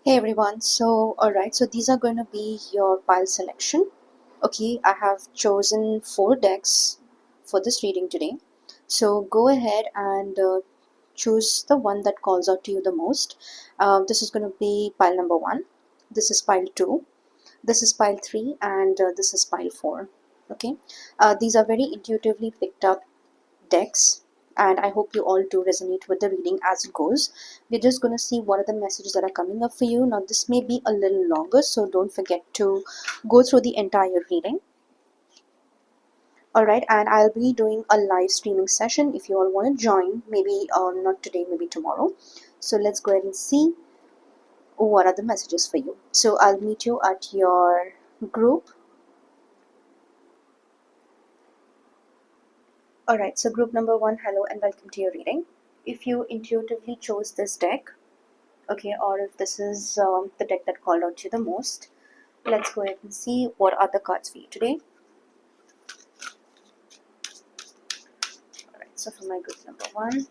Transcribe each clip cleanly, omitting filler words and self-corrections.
Hey everyone, so these are going to be your pile selection. Okay, I have chosen 4 decks for this reading today. So go ahead and choose the one that calls out to you the most. This is going to be pile number 1, this is pile 2, this is pile 3, and this is pile 4. Okay, these are very intuitively picked up decks, and I hope you all do resonate with the reading as it goes. We're just going to see what are the messages that are coming up for you. Now this may be a little longer, so don't forget to go through the entire reading. Alright, and I'll be doing a live streaming session if you all want to join, maybe not today, maybe tomorrow. So let's go ahead and see what are the messages for you. So I'll meet you at your group. Alright, so group number 1, hello and welcome to your reading. If you intuitively chose this deck, okay, or if this is the deck that called out to you the most, let's go ahead and see what are the cards for you today. Alright, so for my group number 1,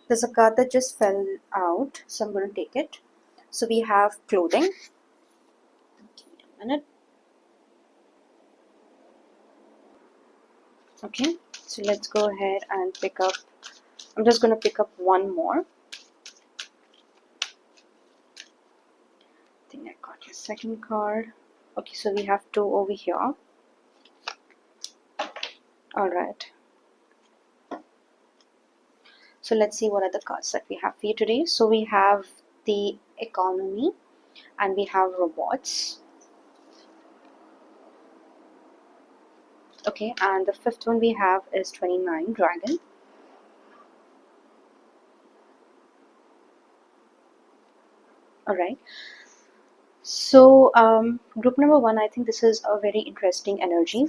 there's a card that just fell out, so I'm going to take it. So we have clothing. Give me a minute. Okay, so let's go ahead and pick up, I'm just going to pick up one more. I think I got your second card. Okay, so we have 2 over here. Alright. So let's see what are the cards that we have for you today. So we have the economy and we have robots. Okay, and the 5th one we have is 29, dragon. Alright. So group number 1, I think this is a very interesting energy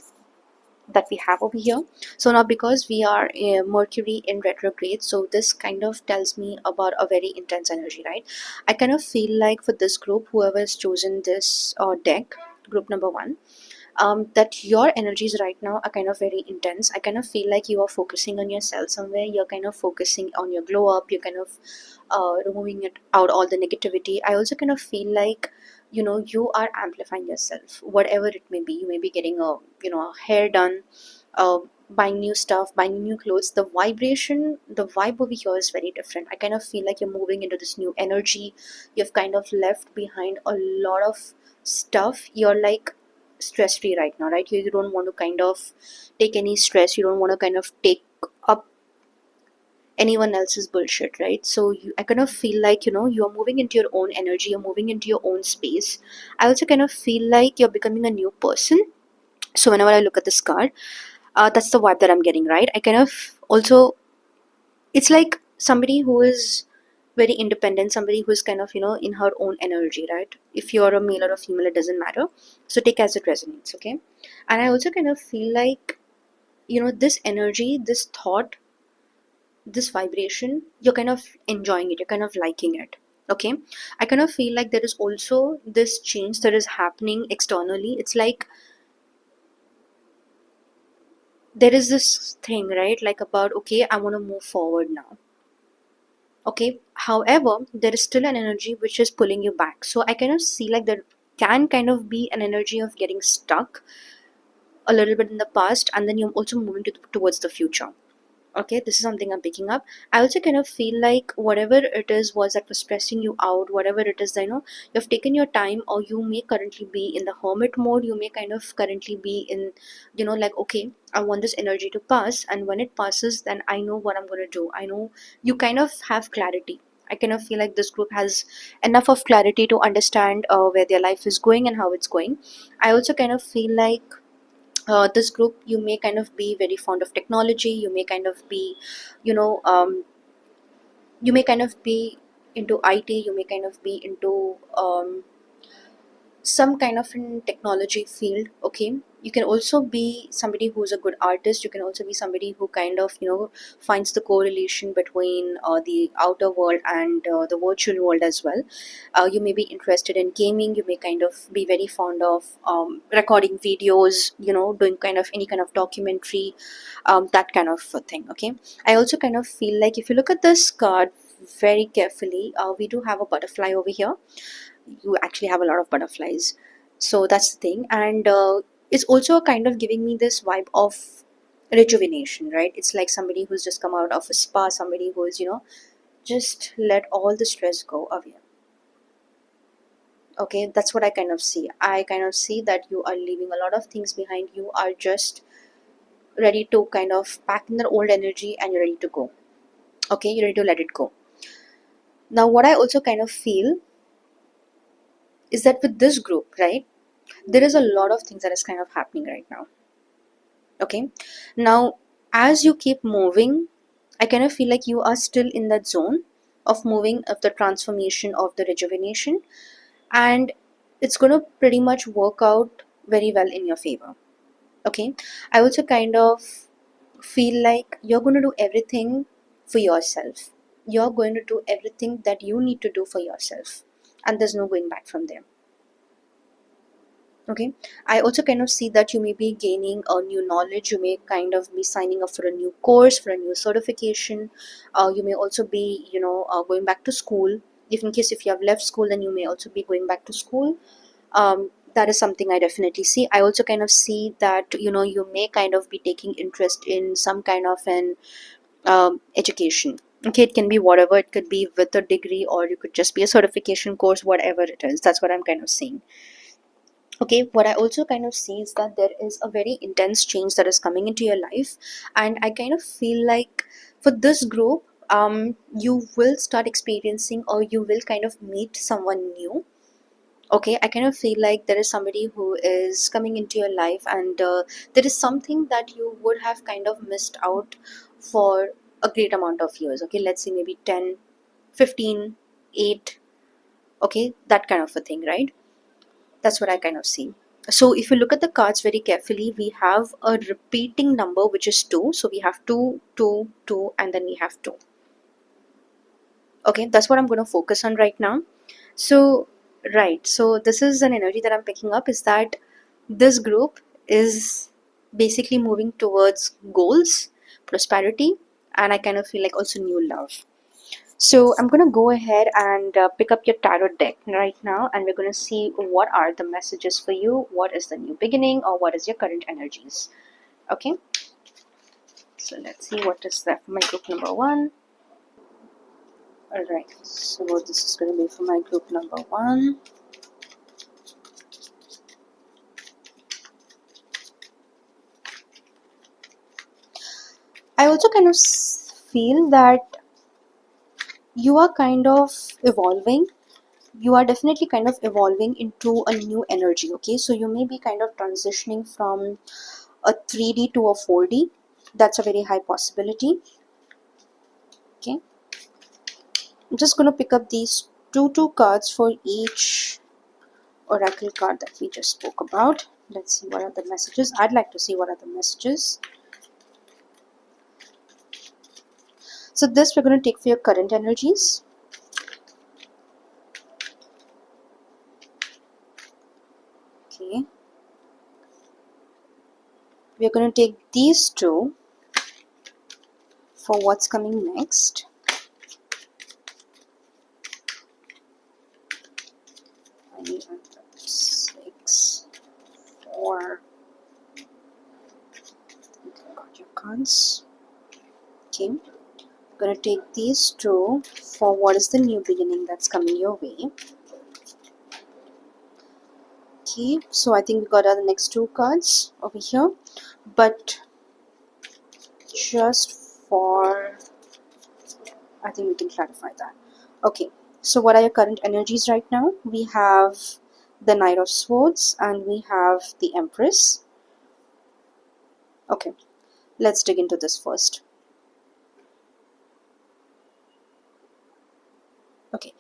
that we have over here. So now because we are Mercury in retrograde, so this kind of tells me about a very intense energy, right? I kind of feel like for this group, whoever has chosen this deck, group number 1, that your energies right now are kind of very intense. I kind of feel like you are focusing on yourself somewhere. You're kind of focusing on your glow up. You're kind of removing it out all the negativity. I also kind of feel like you are amplifying yourself, whatever it may be. You may be getting a hair done, uh, buying new stuff, buying new clothes. The vibration, the vibe over here is very different. I kind of feel like you're moving into this new energy. You've kind of left behind a lot of stuff. You're like stress free right now, right? You don't want to kind of take any stress. You don't want to kind of take up anyone else's bullshit, right? So I kind of feel like you're moving into your own energy, you're moving into your own space. I also kind of feel like you're becoming a new person. So whenever I look at this card, that's the vibe that I'm getting, right? I kind of also, it's like somebody who is very independent, somebody who's kind of in her own energy, right? If you're a male or a female, it doesn't matter. So take as it resonates, okay? And I also kind of feel like this energy, this thought, this vibration, you're kind of enjoying it, you're kind of liking it. Okay, I kind of feel like there is also this change that is happening externally. It's like there is this thing, right? Like about, okay, I want to move forward now. Okay, however, there is still an energy which is pulling you back. So I kind of see like there can kind of be an energy of getting stuck a little bit in the past, and then you're also moving towards the future. Okay, this is something I'm picking up. I also kind of feel like whatever it is was that was stressing you out, whatever it is, you've taken your time, or you may currently be in the hermit mode. You may kind of currently be in like, okay, I want this energy to pass, and when it passes, then I know what I'm going to do. I know you kind of have clarity. I kind of feel like this group has enough of clarity to understand where their life is going and how it's going. I also kind of feel like this group, you may kind of be very fond of technology. You may kind of be you know um, into IT. You may kind of be into some kind of in technology field. Okay, you can also be somebody who's a good artist. You can also be somebody who kind of finds the correlation between the outer world and the virtual world as well. You may be interested in gaming. You may kind of be very fond of recording videos, doing kind of any kind of documentary, that kind of a thing. Okay, I also kind of feel like if you look at this card very carefully, we do have a butterfly over here. You actually have a lot of butterflies, so that's the thing. And it's also kind of giving me this vibe of rejuvenation, right? It's like somebody who's just come out of a spa, somebody who's just let all the stress go away. Okay, that's what I kind of see. I kind of see that you are leaving a lot of things behind. You are just ready to kind of pack in the old energy and you're ready to go. Okay, you're ready to let it go. Now what I also kind of feel is that with this group, right, there is a lot of things that is kind of happening right now. Okay, now as you keep moving, I kind of feel like you are still in that zone of moving, of the transformation, of the rejuvenation, and it's going to pretty much work out very well in your favor. Okay, I also kind of feel like you're going to do everything for yourself. You're going to do everything that you need to do for yourself, and there's no going back from there. Okay, I also kind of see that you may be gaining a new knowledge. You may kind of be signing up for a new course, for a new certification. You may also be going back to school. If in case if you have left school, then you may also be going back to school. That is something I definitely see. I also kind of see that you may kind of be taking interest in some kind of an education. Okay, it can be whatever. It could be with a degree, or you could just be a certification course, whatever it is. That's what I'm kind of seeing. Okay, what I also kind of see is that there is a very intense change that is coming into your life, and I kind of feel like for this group, you will start experiencing, or you will kind of meet someone new. Okay, I kind of feel like there is somebody who is coming into your life, and there is something that you would have kind of missed out for a great amount of years. Okay, let's say maybe 10, 15, 8. Okay, that kind of a thing, right? That's what I kind of see. So if you look at the cards very carefully, we have a repeating number, which is 2. So we have 2, 2, 2, and then we have 2. Okay, that's what I'm going to focus on right now. So, right. So this is an energy that I'm picking up, is that this group is basically moving towards goals, prosperity, and I kind of feel like also new love. So I'm going to go ahead and pick up your tarot deck right now, and we're going to see what are the messages for you, what is the new beginning, or what is your current energies. Okay, so let's see what is that for my group number 1. Alright, so this is going to be for my group number 1. I also kind of feel that you are kind of evolving. You are definitely kind of evolving into a new energy. Okay, so you may be kind of transitioning from a 3D to a 4D. That's a very high possibility. Okay, I'm just going to pick up these two cards for each oracle card that we just spoke about. Let's see what are the messages. I'd like to see what are the messages. So this we're going to take for your current energies. Okay, we're going to take these two for what's coming next. I need 6, 4. Got your cards. Okay, gonna take these two for what is the new beginning that's coming your way. Okay, so I think we got our next 2 cards over here, but just for, I think we can clarify that. Okay, so what are your current energies right now? We have the Knight of Swords and we have the Empress. Okay, let's dig into this first. Okay,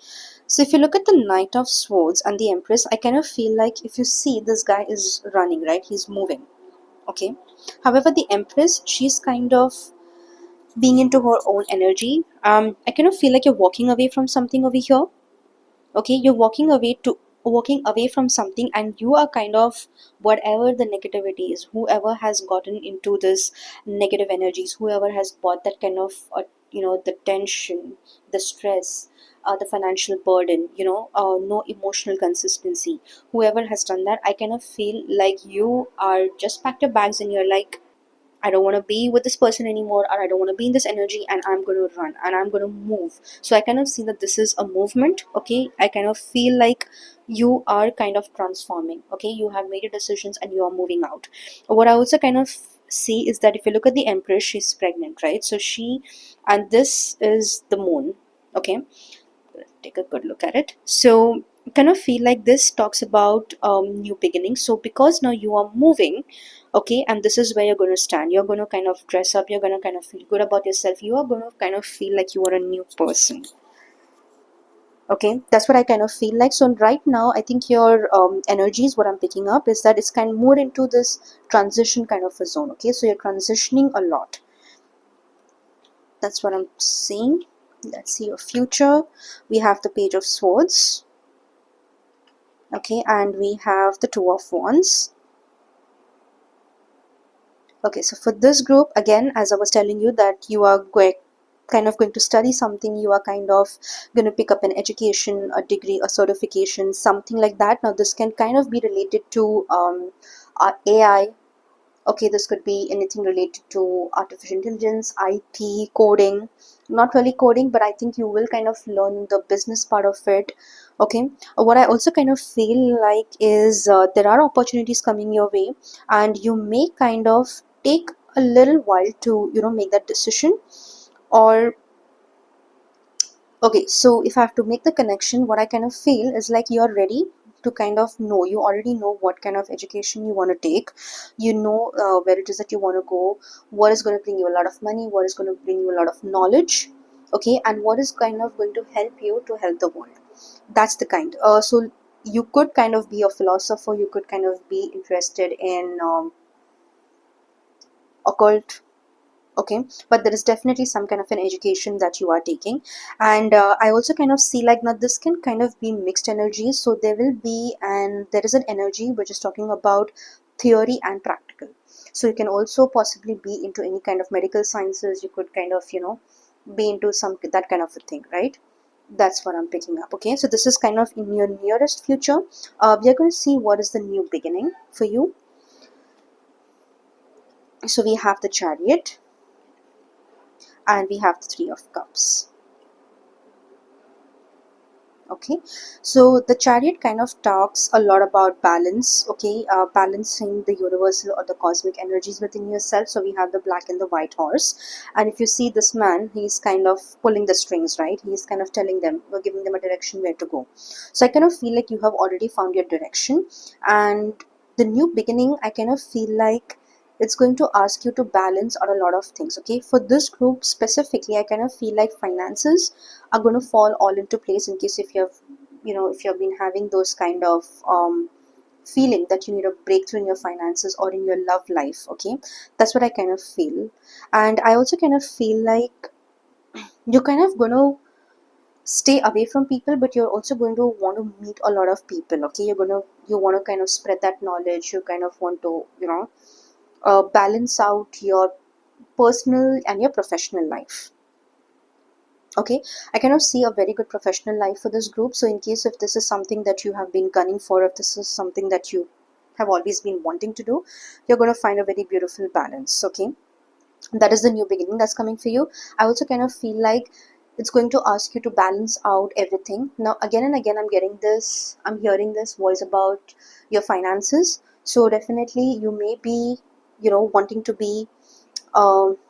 So if you look at the Knight of Swords and the Empress, I kind of feel like if you see this guy is running, right? He's moving. Okay. However, the Empress, she's kind of being into her own energy. I kind of feel like you're walking away from something over here. Okay, you're walking away from something, and you are kind of, whatever the negativity is, whoever has gotten into this negative energies, whoever has bought that kind of the tension, the stress, the financial burden, no emotional consistency, whoever has done that, I kind of feel like you are just packed your bags and you're like, I don't want to be with this person anymore, or I don't want to be in this energy, and I'm going to run and I'm going to move. So I kind of see that this is a movement. Okay, I kind of feel like you are kind of transforming. Okay, you have made your decisions and you are moving out. What I also kind of see is that if you look at the Empress, she's pregnant, right? So and this is the moon. Okay, take a good look at it. So kind of feel like this talks about new beginnings. So because now you are moving, okay, and this is where you're going to stand, you're going to kind of dress up, you're going to kind of feel good about yourself, you are going to kind of feel like you are a new person. Okay, that's what I kind of feel like. So right now I think your energies, what I'm picking up is that it's kind of more into this transition kind of a zone. Okay, so you're transitioning a lot. That's what I'm seeing. Let's see your future. We have the Page of Swords. Okay, and we have the Two of Wands. Okay, so for this group, again, as I was telling you, that you are going to study something, you are kind of going to pick up an education, a degree, a certification, something like that. Now this can kind of be related to AI. Okay, this could be anything related to artificial intelligence, IT, coding. Not really coding, but I think you will kind of learn the business part of it. Okay, what I also kind of feel like is there are opportunities coming your way, and you may kind of take a little while to make that decision. Or okay, so if I have to make the connection, what I kind of feel is like you're ready to kind of know, you already know what kind of education you want to take, where it is that you want to go, what is going to bring you a lot of money, what is going to bring you a lot of knowledge, okay, and what is kind of going to help you to help the world. That's the kind. So you could kind of be a philosopher, you could kind of be interested in occult. Okay, but there is definitely some kind of an education that you are taking. And I also kind of see like now this can kind of be mixed energies. So there is an energy which is talking about theory and practical. So you can also possibly be into any kind of medical sciences, you could kind of be into some that kind of a thing, right? That's what I'm picking up. Okay, so this is kind of in your nearest future. We are going to see what is the new beginning for you. So we have the Chariot, and we have the Three of Cups. Okay, so the Chariot kind of talks a lot about balance. Okay, balancing the universal or the cosmic energies within yourself. So we have the black and the white horse, and if you see this man, he's kind of pulling the strings, right? He's kind of telling them, we're giving them a direction where to go. So I kind of feel like you have already found your direction, and the new beginning, I kind of feel like it's going to ask you to balance on a lot of things. Okay, for this group specifically, I kind of feel like finances are going to fall all into place, in case if you've been having those kind of feeling that you need a breakthrough in your finances or in your love life. Okay, that's what I kind of feel. And I also kind of feel like you're kind of going to stay away from people, but you're also going to want to meet a lot of people. Okay, you want to kind of spread that knowledge, you kind of want to balance out your personal and your professional life. Okay, I kind of see a very good professional life for this group. So in case if this is something that you have been gunning for, if this is something that you have always been wanting to do, you're going to find a very beautiful balance. Okay, that is the new beginning that's coming for you. I also kind of feel like it's going to ask you to balance out everything. Now again and again I'm hearing this voice about your finances. So definitely you may be wanting to be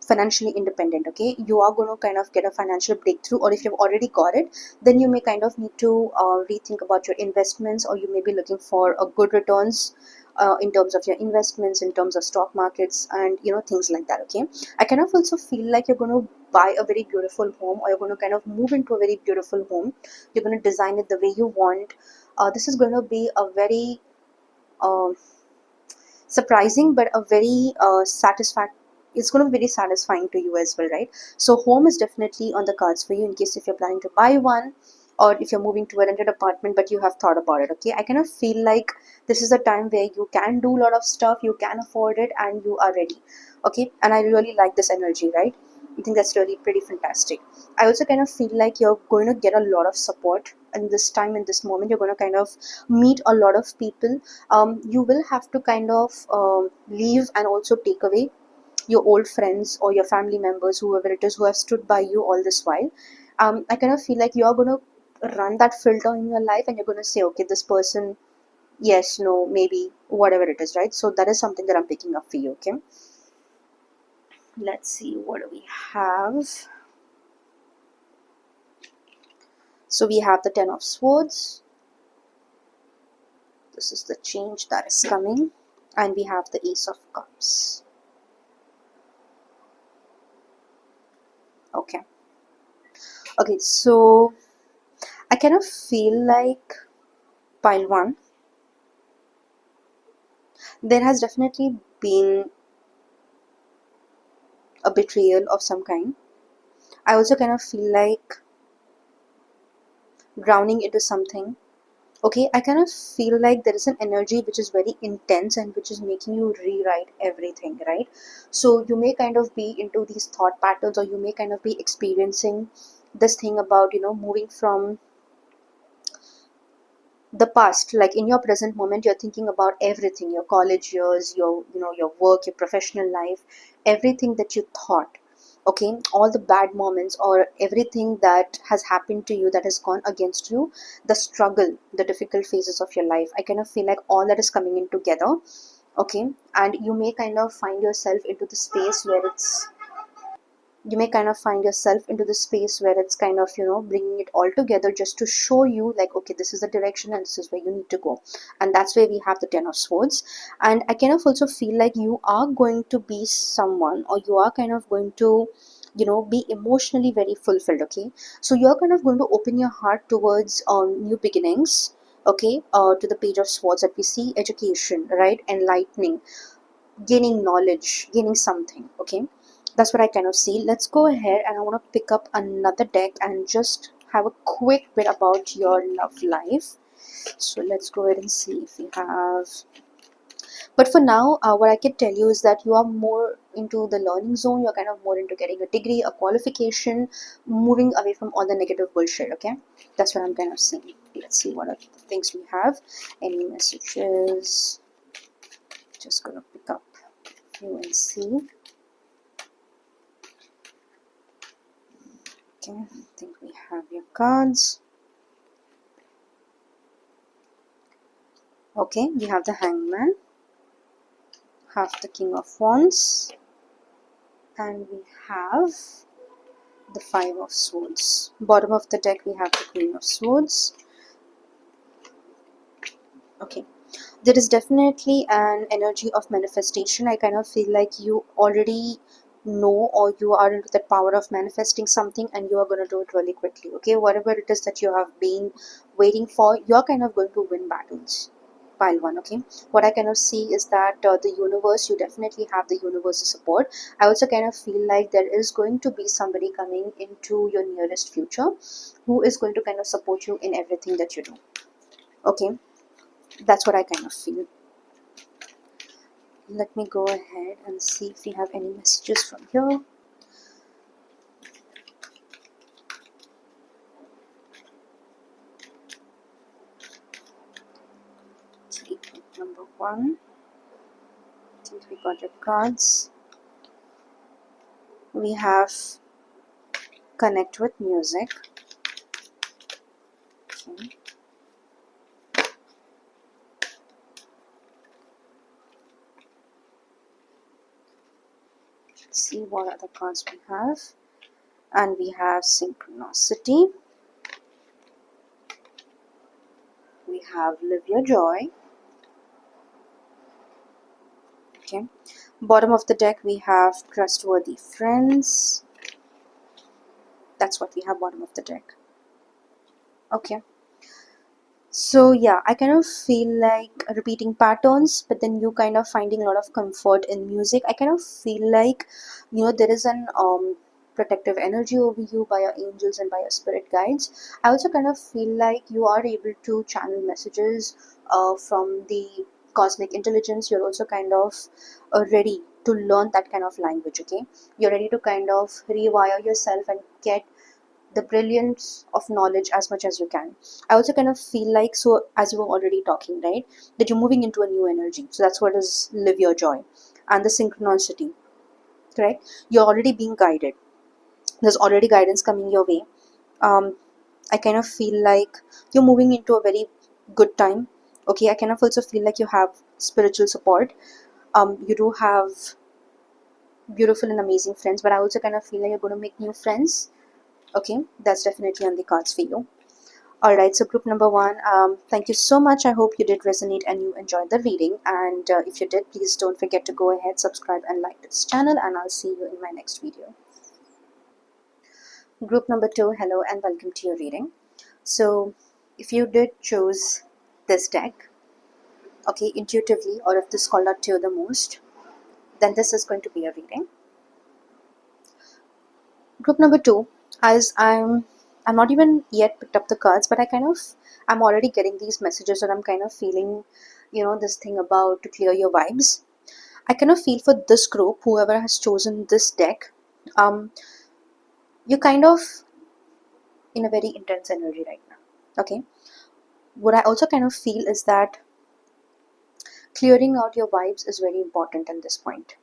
financially independent. Okay, you are going to kind of get a financial breakthrough, or if you've already got it, then you may kind of need to rethink about your investments, or you may be looking for a good returns in terms of your investments, in terms of stock markets, and things like that. Okay, I kind of also feel like you're going to buy a very beautiful home, or you're going to kind of move into a very beautiful home. You're going to design it the way you want. This is going to be a very um surprising, but a very it's going to be very satisfying to you as well, right? So home is definitely on the cards for you, in case if you're planning to buy one, or if you're moving to a rented apartment but you have thought about it. Okay, I kind of feel like this is a time where you can do a lot of stuff, you can afford it, and you are ready. Okay, and I really like this energy, right? I think that's really pretty fantastic. I also kind of feel like you're going to get a lot of support in this time, in this moment. You're going to kind of meet a lot of people. You will have to kind of leave and also take away your old friends or your family members, whoever it is, who have stood by you all this while. I kind of feel like you're going to run that filter in your life, and you're going to say, okay, this person, yes, no, maybe, whatever it is, right? So that is something that I'm picking up for you. Okay, let's see, what do we have? So we have the Ten of Swords. This is the change that is coming. And we have the Ace of Cups. Okay. Okay, so I kind of feel like, pile one, there has definitely been a betrayal of some kind. I also kind of feel like drowning into something. Okay, I kind of feel like there is an energy which is very intense and which is making you rewrite everything, right? So you may kind of be into these thought patterns, or you may kind of be experiencing this thing about, moving from the past. Like in your present moment, you're thinking about everything, your college years, your work, your professional life, everything that you thought. Okay, all the bad moments, or everything that has happened to you that has gone against you, the struggle, the difficult phases of your life, I kind of feel like all that is coming in together. Okay, and you may kind of find yourself into the space where it's you may kind of find yourself into the space where it's kind of, bringing it all together, just to show you like, okay, this is the direction and this is where you need to go. And that's where we have the Ten of Swords. And I kind of also feel like you are going to be someone, or you are kind of going to, be emotionally very fulfilled. Okay, so you're kind of going to open your heart towards new beginnings. Okay, to the Page of Swords that we see, education, right? Enlightening, gaining knowledge, gaining something. Okay, that's what I kind of see. Let's go ahead, and I want to pick up another deck and just have a quick bit about your love life. So let's go ahead and see if we have. But for now, what I can tell you is that you are more into the learning zone. You're kind of more into getting a degree, a qualification, moving away from all the negative bullshit. Okay, that's what I'm kind of seeing. Let's see what are the things we have. Any messages? Just gonna pick up you and see. Okay, I think we have your cards. Okay, we have the Hangman, have the King of Wands, and we have the Five of Swords. Bottom of the deck, we have the Queen of Swords. Okay, there is definitely an energy of manifestation. I kind of feel like you already know, or you are into the power of manifesting something, and you are going to do it really quickly. Okay, whatever it is that you have been waiting for, you're kind of going to win battles. Pile one. Okay, what I kind of see is that the universe, you definitely have the universe's support. I also kind of feel like there is going to be somebody coming into your nearest future who is going to kind of support you in everything that you do. Okay, that's what I kind of feel. Let me go ahead and see if we have any messages from here. Take number one. I think we got your cards. We have connect with music. Okay. Let's see what other cards we have. And we have synchronicity. We have live your joy. Okay. Bottom of the deck, we have trustworthy friends. That's what we have bottom of the deck. Okay. So yeah, I kind of feel like repeating patterns, but then you kind of finding a lot of comfort in music. I kind of feel like, there is an protective energy over you by your angels and by your spirit guides. I also kind of feel like you are able to channel messages from the cosmic intelligence. You're also kind of ready to learn that kind of language. Okay, you're ready to kind of rewire yourself and get the brilliance of knowledge as much as you can. I also kind of feel like, so as you were already talking, right, that you're moving into a new energy. So that's what is live your joy and the synchronicity, correct? You're already being guided. There's already guidance coming your way. Um, I kind of feel like you're moving into a very good time. Okay, I kind of also feel like you have spiritual support. You do have beautiful and amazing friends, but I also kind of feel like you're going to make new friends. Okay, that's definitely on the cards for you. Alright, so group number one, thank you so much. I hope you did resonate and you enjoyed the reading. And if you did, please don't forget to go ahead, subscribe, and like this channel. And I'll see you in my next video. Group number two, hello and welcome to your reading. So, if you did choose this deck, okay, intuitively, or if this called out to you the most, then this is going to be a reading. Group number two, as I'm not even yet picked up the cards, but I'm already getting these messages, and I'm kind of feeling, this thing about to clear your vibes. I kind of feel for this group, whoever has chosen this deck, um, you're kind of in a very intense energy right now. Okay. What I also kind of feel is that clearing out your vibes is very important at this point.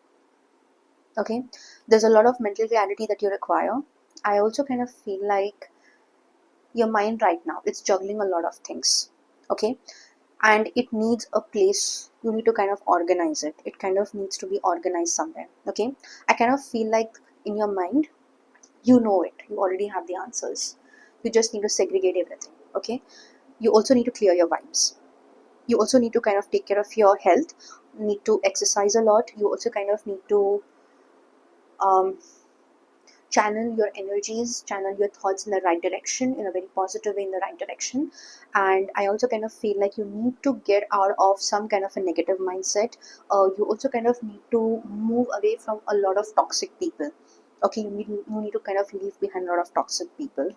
Okay. There's a lot of mental clarity that you require. I also kind of feel like your mind right now, it's juggling a lot of things. Okay. And it needs a place. You need to kind of organize it. It kind of needs to be organized somewhere. Okay. I kind of feel like in your mind, you know it. You already have the answers. You just need to segregate everything. Okay. You also need to clear your vibes. You also need to kind of take care of your health. You need to exercise a lot. You also kind of need to um, channel your energies, channel your thoughts in the right direction, in a very positive way, in the right direction. And I also kind of feel like you need to get out of some kind of a negative mindset. You also kind of need to move away from a lot of toxic people. Okay, you need to kind of leave behind a lot of toxic people.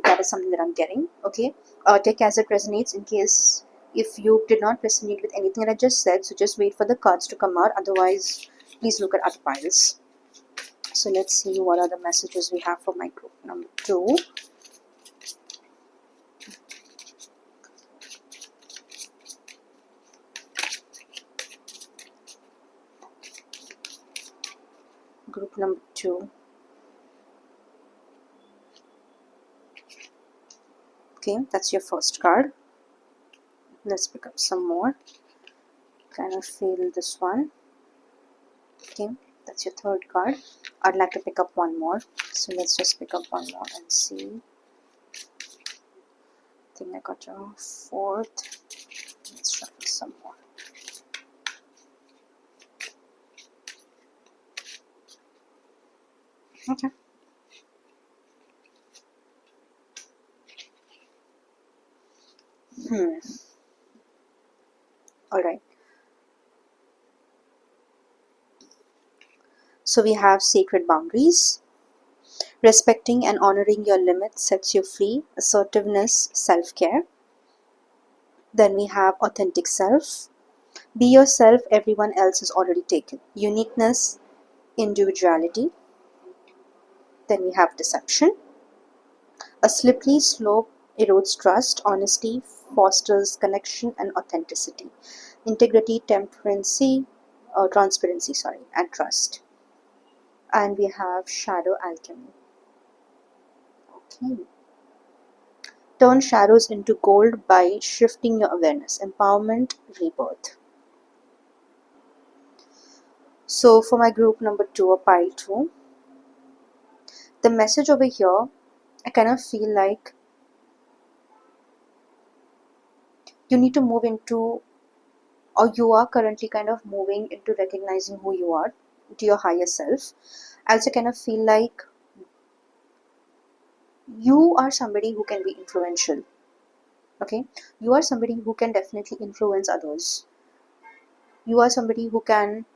That is something that I'm getting. Okay, take as it resonates. In case if you did not resonate with anything that I just said, so just wait for the cards to come out. Otherwise, please look at other piles. So let's see what are the messages we have for my group number two. Group number two. Okay, that's your first card. Let's pick up some more. Kind of feel this one. Okay, that's your third card. I'd like to pick up one more. So let's just pick up one more and see. I think I got your fourth. Let's shuffle some more. Okay. Alright. So we have sacred boundaries. Respecting and honoring your limits sets you free. Assertiveness, self-care. Then we have authentic self. Be yourself, everyone else is already taken. Uniqueness, individuality. Then we have deception. A slippery slope erodes trust. Honesty fosters connection and authenticity. Integrity, transparency, and trust. And we have shadow alchemy. Okay. Turn shadows into gold by shifting your awareness. Empowerment, rebirth. So for my group number two, or pile two, the message over here, I kind of feel like you need to move into, or you are currently kind of moving into recognizing who you are, to your higher self. I also kind of feel like you are somebody who can be influential. Okay, you are somebody who can definitely influence others. You are somebody who can,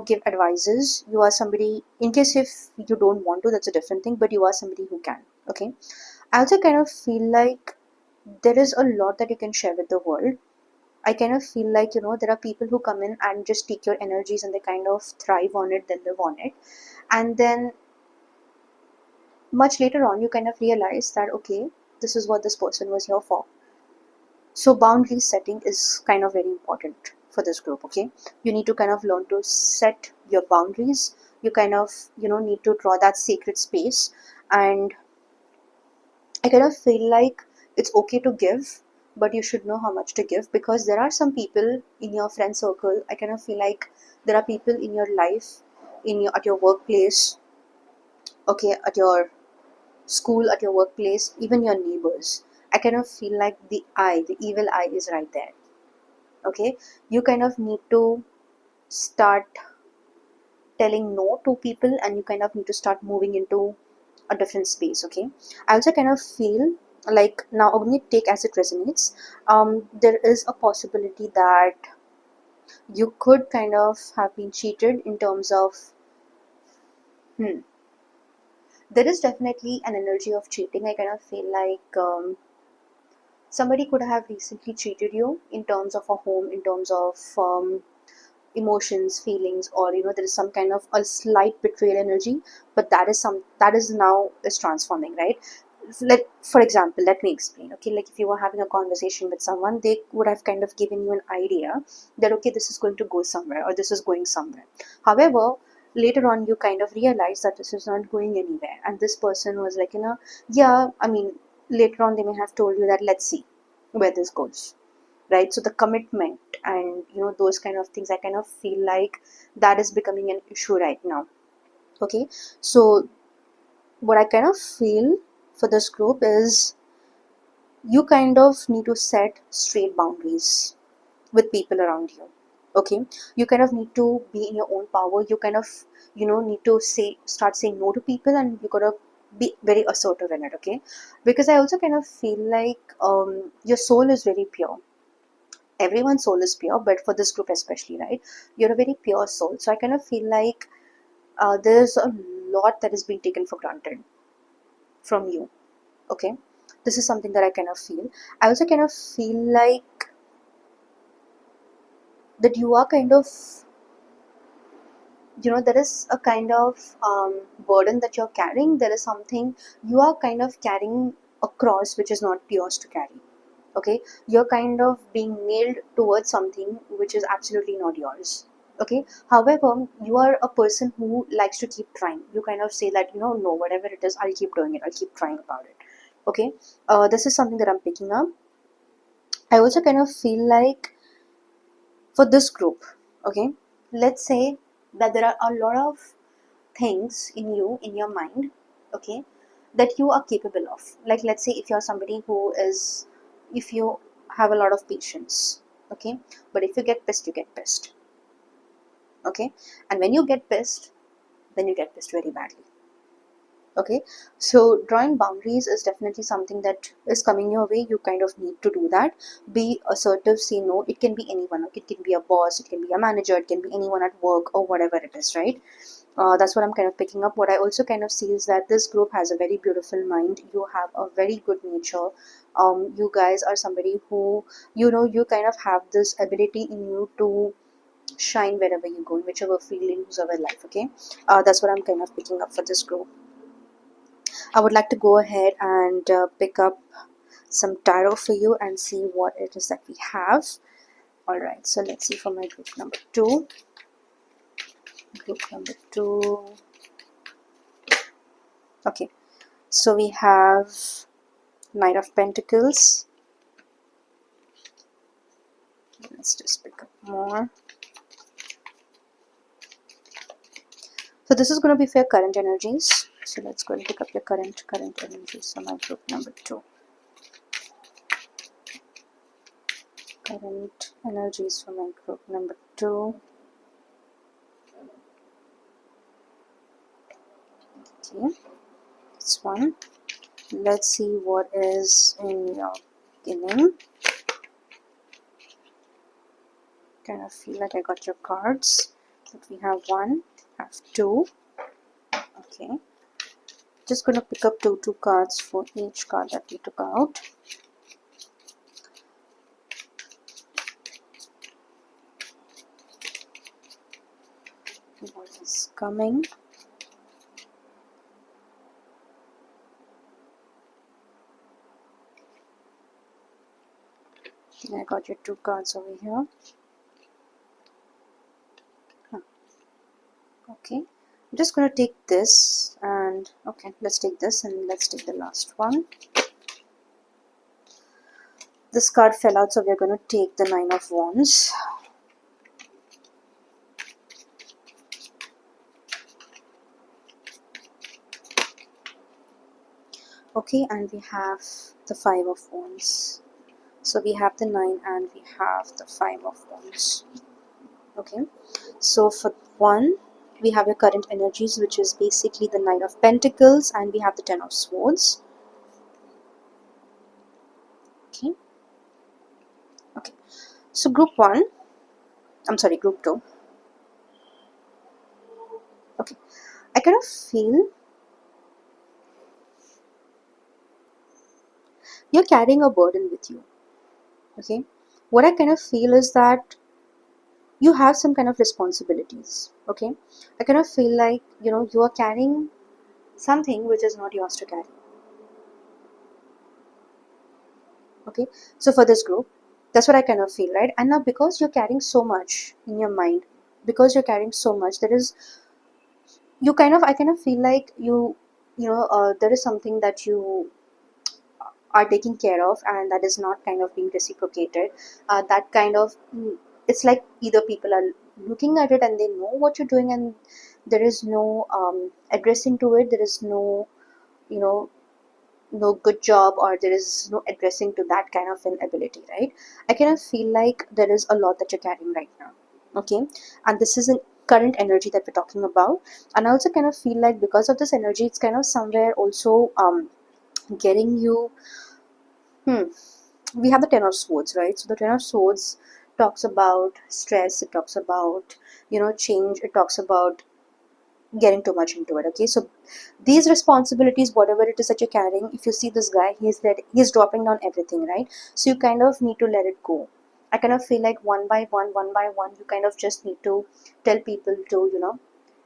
give advices. You are somebody, in case if you don't want to, that's a different thing, but you are somebody who can. Okay, I also kind of feel like there is a lot that you can share with the world. I kind of feel like, there are people who come in and just take your energies and they kind of thrive on it, they live on it. And then much later on, you kind of realize that, okay, this is what this person was here for. So boundary setting is kind of very important for this group. Okay, you need to kind of learn to set your boundaries. You kind of, need to draw that sacred space. And I kind of feel like it's okay to give, but you should know how much to give, because there are some people in your friend circle. I kind of feel like there are people in your life, at your workplace, okay, at your school, at your workplace, even your neighbors. I kind of feel like the evil eye is right there. Okay, you kind of need to start telling no to people, and you kind of need to start moving into a different space. Okay, I also kind of feel like, now only take as it resonates. There is a possibility that you could kind of have been cheated in terms of, hmm, there is definitely an energy of cheating. I kind of feel like, somebody could have recently cheated you in terms of a home, in terms of, emotions, feelings, or there is some kind of a slight betrayal energy, but that is now is transforming, right? For example, let me explain. Okay, like if you were having a conversation with someone, they would have kind of given you an idea that, okay, this is going to go somewhere, or this is going somewhere. However, later on you kind of realize that this is not going anywhere, and this person was like, yeah, I mean, later on they may have told you that, let's see where this goes, right? So the commitment and, those kind of things, I kind of feel like that is becoming an issue right now. Okay, so what I kind of feel for this group is, you kind of need to set straight boundaries with people around you. Okay, you kind of need to be in your own power. You kind of, need to start saying no to people, and you gotta be very assertive in it. Okay, because I also kind of feel like, your soul is very pure. Everyone's soul is pure, but for this group especially, right, you're a very pure soul. So I kind of feel like, there's a lot that is being taken for granted from you. Okay, this is something that I kind of feel. I also kind of feel like that you are kind of, there is a kind of, burden that you're carrying. There is something you are kind of carrying a cross which is not yours to carry. Okay, you're kind of being nailed towards something which is absolutely not yours. Okay, however, you are a person who likes to keep trying. You kind of say that, no, whatever it is, I'll keep doing it, I'll keep trying about it. Okay, this is something that I'm picking up. I also kind of feel like, for this group, okay, let's say that there are a lot of things in you, in your mind, okay, that you are capable of. Like, let's say if you're somebody who is, if you have a lot of patience, okay, but if you get pissed, you get pissed. Okay, and when you get pissed, then you get pissed very badly. Okay, so drawing boundaries is definitely something that is coming your way. You kind of need to do that. Be assertive, say no. It can be anyone. Okay? It can be a boss, it can be a manager, it can be anyone at work, or whatever it is, right? That's what I'm kind of picking up. What I also kind of see is that this group has a very beautiful mind. You have a very good nature. You guys are somebody who, you kind of have this ability in you to shine wherever you go, in whichever field, in whoever life. Okay, that's what I'm kind of picking up for this group. I would like to go ahead and, pick up some tarot for you and see what it is that we have. Alright, so let's see for my group number 2. Group number 2. Okay, so we have Knight of Pentacles. Let's just pick up more. So this is going to be for your current energies. So let's go and pick up your current energies for my group number 2. Current energies for my group number 2. Okay. this one. Let's see what is in your beginning. Kind of feel like I got your cards. But we have one, have two. Okay. Just gonna pick up two cards for each card that we took out. What is coming? I got your two cards over here. Okay, I'm just gonna take this and okay, let's take this and let's take the last one. This card fell out, so we're gonna take the Nine of Wands. Okay, and we have the Five of Wands. So we have the 9 and we have the 5 of Wands. Okay, so for one, we have your current energies, which is basically the Knight of Pentacles, and we have the 10 of Swords. Okay, okay. So group 1, I'm sorry, group 2. Okay, I kind of feel you're carrying a burden with you. Okay, what I kind of feel is that you have some kind of responsibilities. Okay, I kind of feel like you are carrying something which is not yours to carry. Okay, so for this group, that's what I kind of feel, right? And now because you're carrying so much in your mind, because you're carrying so much, there is I kind of feel like there is something that you are taking care of and that is not kind of being reciprocated. That kind of it's like either people are looking at it and they know what you're doing, and there is no addressing to it. There is no you know no good job, or there is no addressing to that kind of an ability, right? I kind of feel like there is a lot that you're carrying right now. Okay, and this is a current energy that we're talking about. And I also kind of feel like because of this energy, it's kind of somewhere also getting you we have the 10 of Swords, right? So the 10 of Swords talks about stress, it talks about change, it talks about getting too much into it. Okay, so these responsibilities, whatever it is that you're carrying, if you see this guy, he's dropping down everything, right? So you kind of need to let it go. I kind of feel like one by one, you kind of just need to tell people to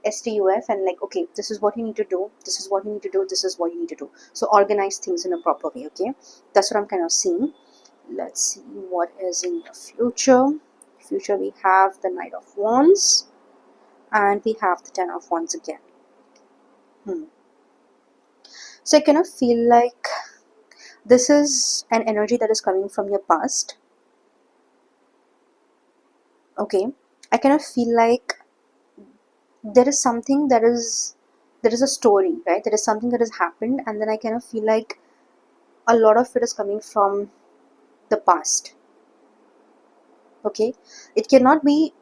STUF, and like, okay, this is what you need to do, this is what you need to do, this is what you need to do. So organize things in a proper way. Okay, that's what I'm kind of seeing. Let's see what is in the future. We have the Knight of Wands and we have the 10 of Wands again. So I kind of feel like this is an energy that is coming from your past. Okay, I kind of feel like there is something there is a story, right? There is something that has happened, and then I kind of feel like a lot of it is coming from the past. Okay, it cannot be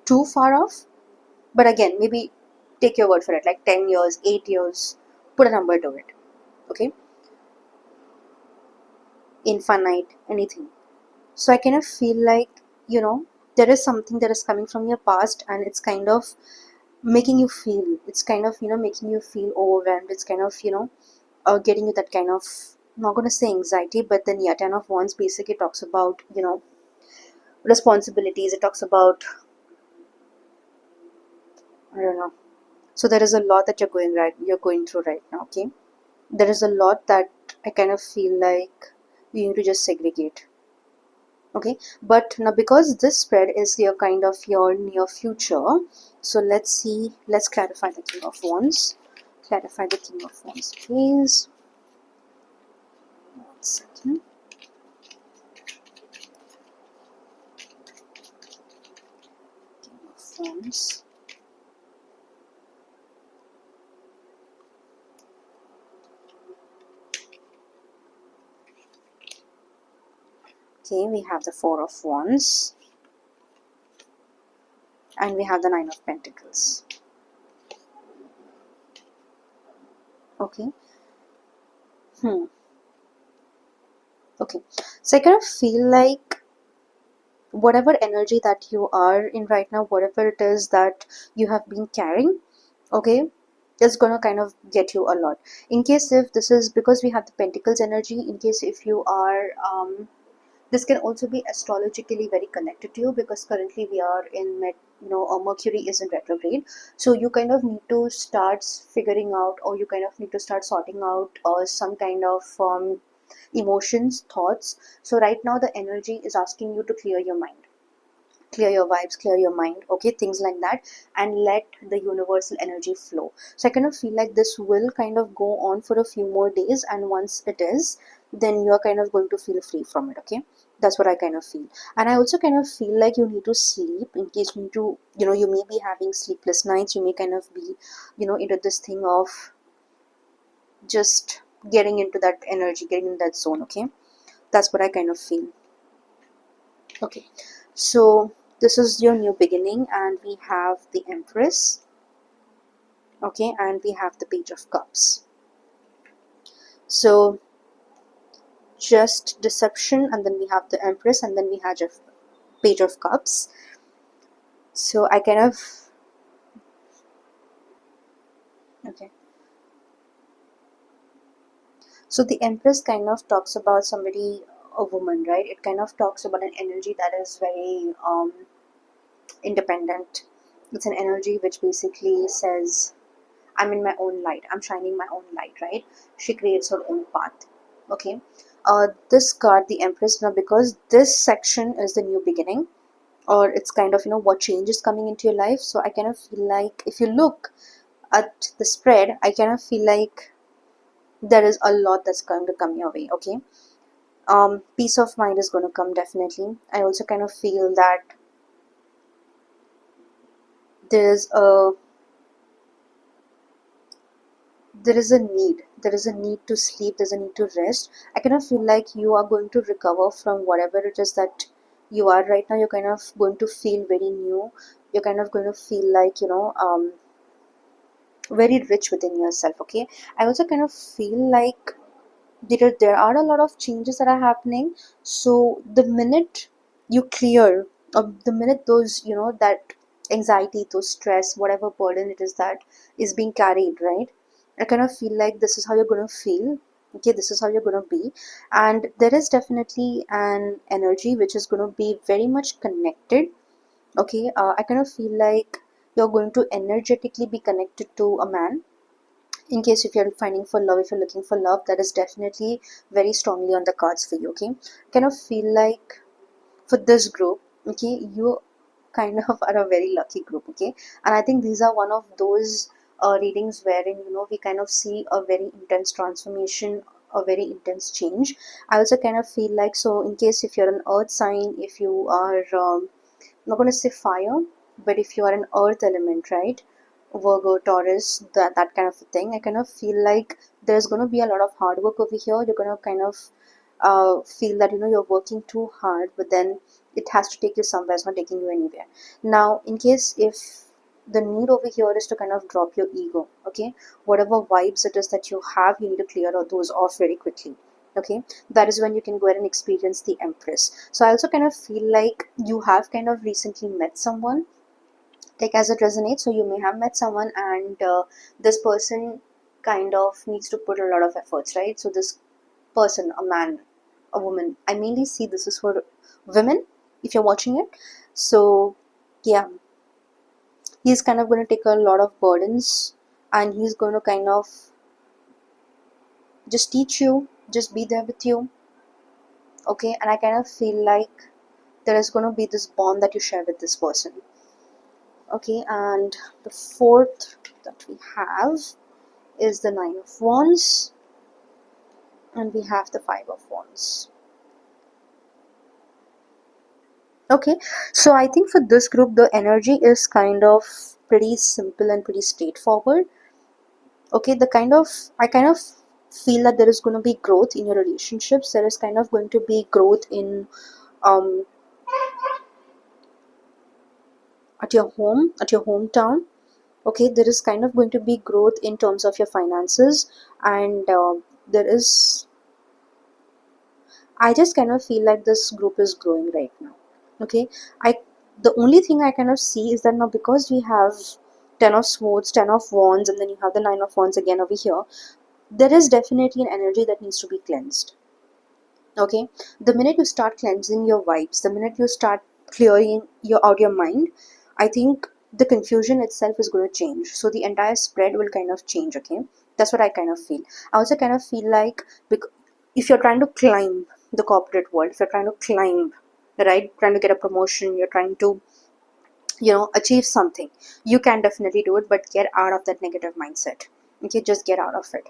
too far off, but again, maybe take your word for it, like 10 years, 8 years, put a number to it. Okay, infinite, anything. So I kind of feel like there is something that is coming from your past, and it's kind of making you feel, it's kind of making you feel overwhelmed. It's kind of getting you that kind of, I'm not going to say anxiety, but then yeah, 10 of Wands basically talks about responsibilities. It talks about, I don't know. So there is a lot that you're going through right now. Okay, there is a lot that I kind of feel like you need to just segregate. Okay, but now because this spread is your kind of your near future, so let's clarify the King of Wands. Clarify the King of Wands, please. 1 second. King of Wands. Okay, we have the Four of Wands and we have the Nine of Pentacles. Okay, Hmm. Okay. So I kind of feel like whatever energy that you are in right now, whatever it is that you have been carrying, okay, is gonna kind of get you a lot. In case if this is because we have the Pentacles energy, in case if you are this can also be astrologically very connected to you, because currently we are in Mercury is in retrograde. So you kind of need to start figuring out, or you kind of need to start sorting out some kind of emotions, thoughts. So right now the energy is asking you to clear your mind, clear your vibes, clear your mind, okay, things like that, and let the universal energy flow. So I kind of feel like this will kind of go on for a few more days, and once it is, then you're kind of going to feel free from it, okay. That's what I kind of feel. And I also kind of feel like you need to sleep, in case you need to, you may be having sleepless nights, you may kind of be, into this thing of just getting into that energy, getting in that zone, okay. That's what I kind of feel. Okay, so this is your new beginning, and we have the Empress, okay, and we have the Page of Cups. So just deception, and then we have the Empress, and then we have a Page of Cups. So I kind of, okay. So the Empress kind of talks about somebody, a woman, right? It kind of talks about an energy that is very independent. It's an energy which basically says, I'm in my own light, I'm shining my own light, right? She creates her own path. Okay. This card, the Empress, now because this section is the new beginning, or it's kind of, what change is coming into your life. So I kind of feel like if you look at the spread, I kind of feel like there is a lot that's going to come your way, okay? Peace of mind is going to come definitely. I also kind of feel that there's a there is a need to sleep, there's a need to rest. I kind of feel like you are going to recover from whatever it is that you are right now. You're kind of going to feel very new. You're kind of going to feel like, very rich within yourself, okay. I also kind of feel like there are a lot of changes that are happening. So the minute you clear, or the minute those, that anxiety, those stress, whatever burden it is that is being carried, right, I kind of feel like this is how you're going to feel, okay, this is how you're going to be. And there is definitely an energy which is going to be very much connected, okay. I kind of feel like you're going to energetically be connected to a man. In case if you're finding for love, if you're looking for love, that is definitely very strongly on the cards for you, okay. Kind of feel like for this group, okay, you kind of are a very lucky group, okay. And I think these are one of those readings wherein, we kind of see a very intense transformation, a very intense change. I also kind of feel like, so in case if you're an earth sign, if you are I'm not going to say fire, but if you are an earth element, right? Virgo, Taurus, that kind of a thing. I kind of feel like there's going to be a lot of hard work over here. You're going to kind of feel that, you're working too hard, but then it has to take you somewhere. It's not taking you anywhere. Now, in case if the need over here is to kind of drop your ego, okay? Whatever vibes it is that you have, you need to clear those off very quickly, okay. That is when you can go ahead and experience the Empress. So I also kind of feel like you have kind of recently met someone, take as it resonates. So you may have met someone, and this person kind of needs to put a lot of efforts, right? So this person, a man, a woman, I mainly see this is for women if you're watching it. So yeah, he's kind of going to take a lot of burdens, and he's going to kind of just teach you, just be there with you, okay. And I kind of feel like there is going to be this bond that you share with this person, okay. And the fourth that we have is the Nine of Wands, and we have the Five of Wands. Okay, so I think for this group the energy is kind of pretty simple and pretty straightforward, okay. I kind of feel that there is going to be growth in your relationships. There is kind of going to be growth in um at your home, at your hometown, okay. There is kind of going to be growth in terms of your finances, and there is, I just kind of feel like this group is growing right now. Okay, I the only thing I kind of see is that now because we have 10 of swords, 10 of wands, and then you have the 9 of wands again over here, there is definitely an energy that needs to be cleansed. Okay, the minute you start cleansing your vibes, the minute you start clearing your mind, I think the confusion itself is going to change, so the entire spread will kind of change. Okay, that's what I kind of feel. I also kind of feel like, if you're trying to climb the corporate world, if you're trying to climb, right, trying to get a promotion, you're trying to, achieve something, you can definitely do it, but get out of that negative mindset. Okay, just get out of it.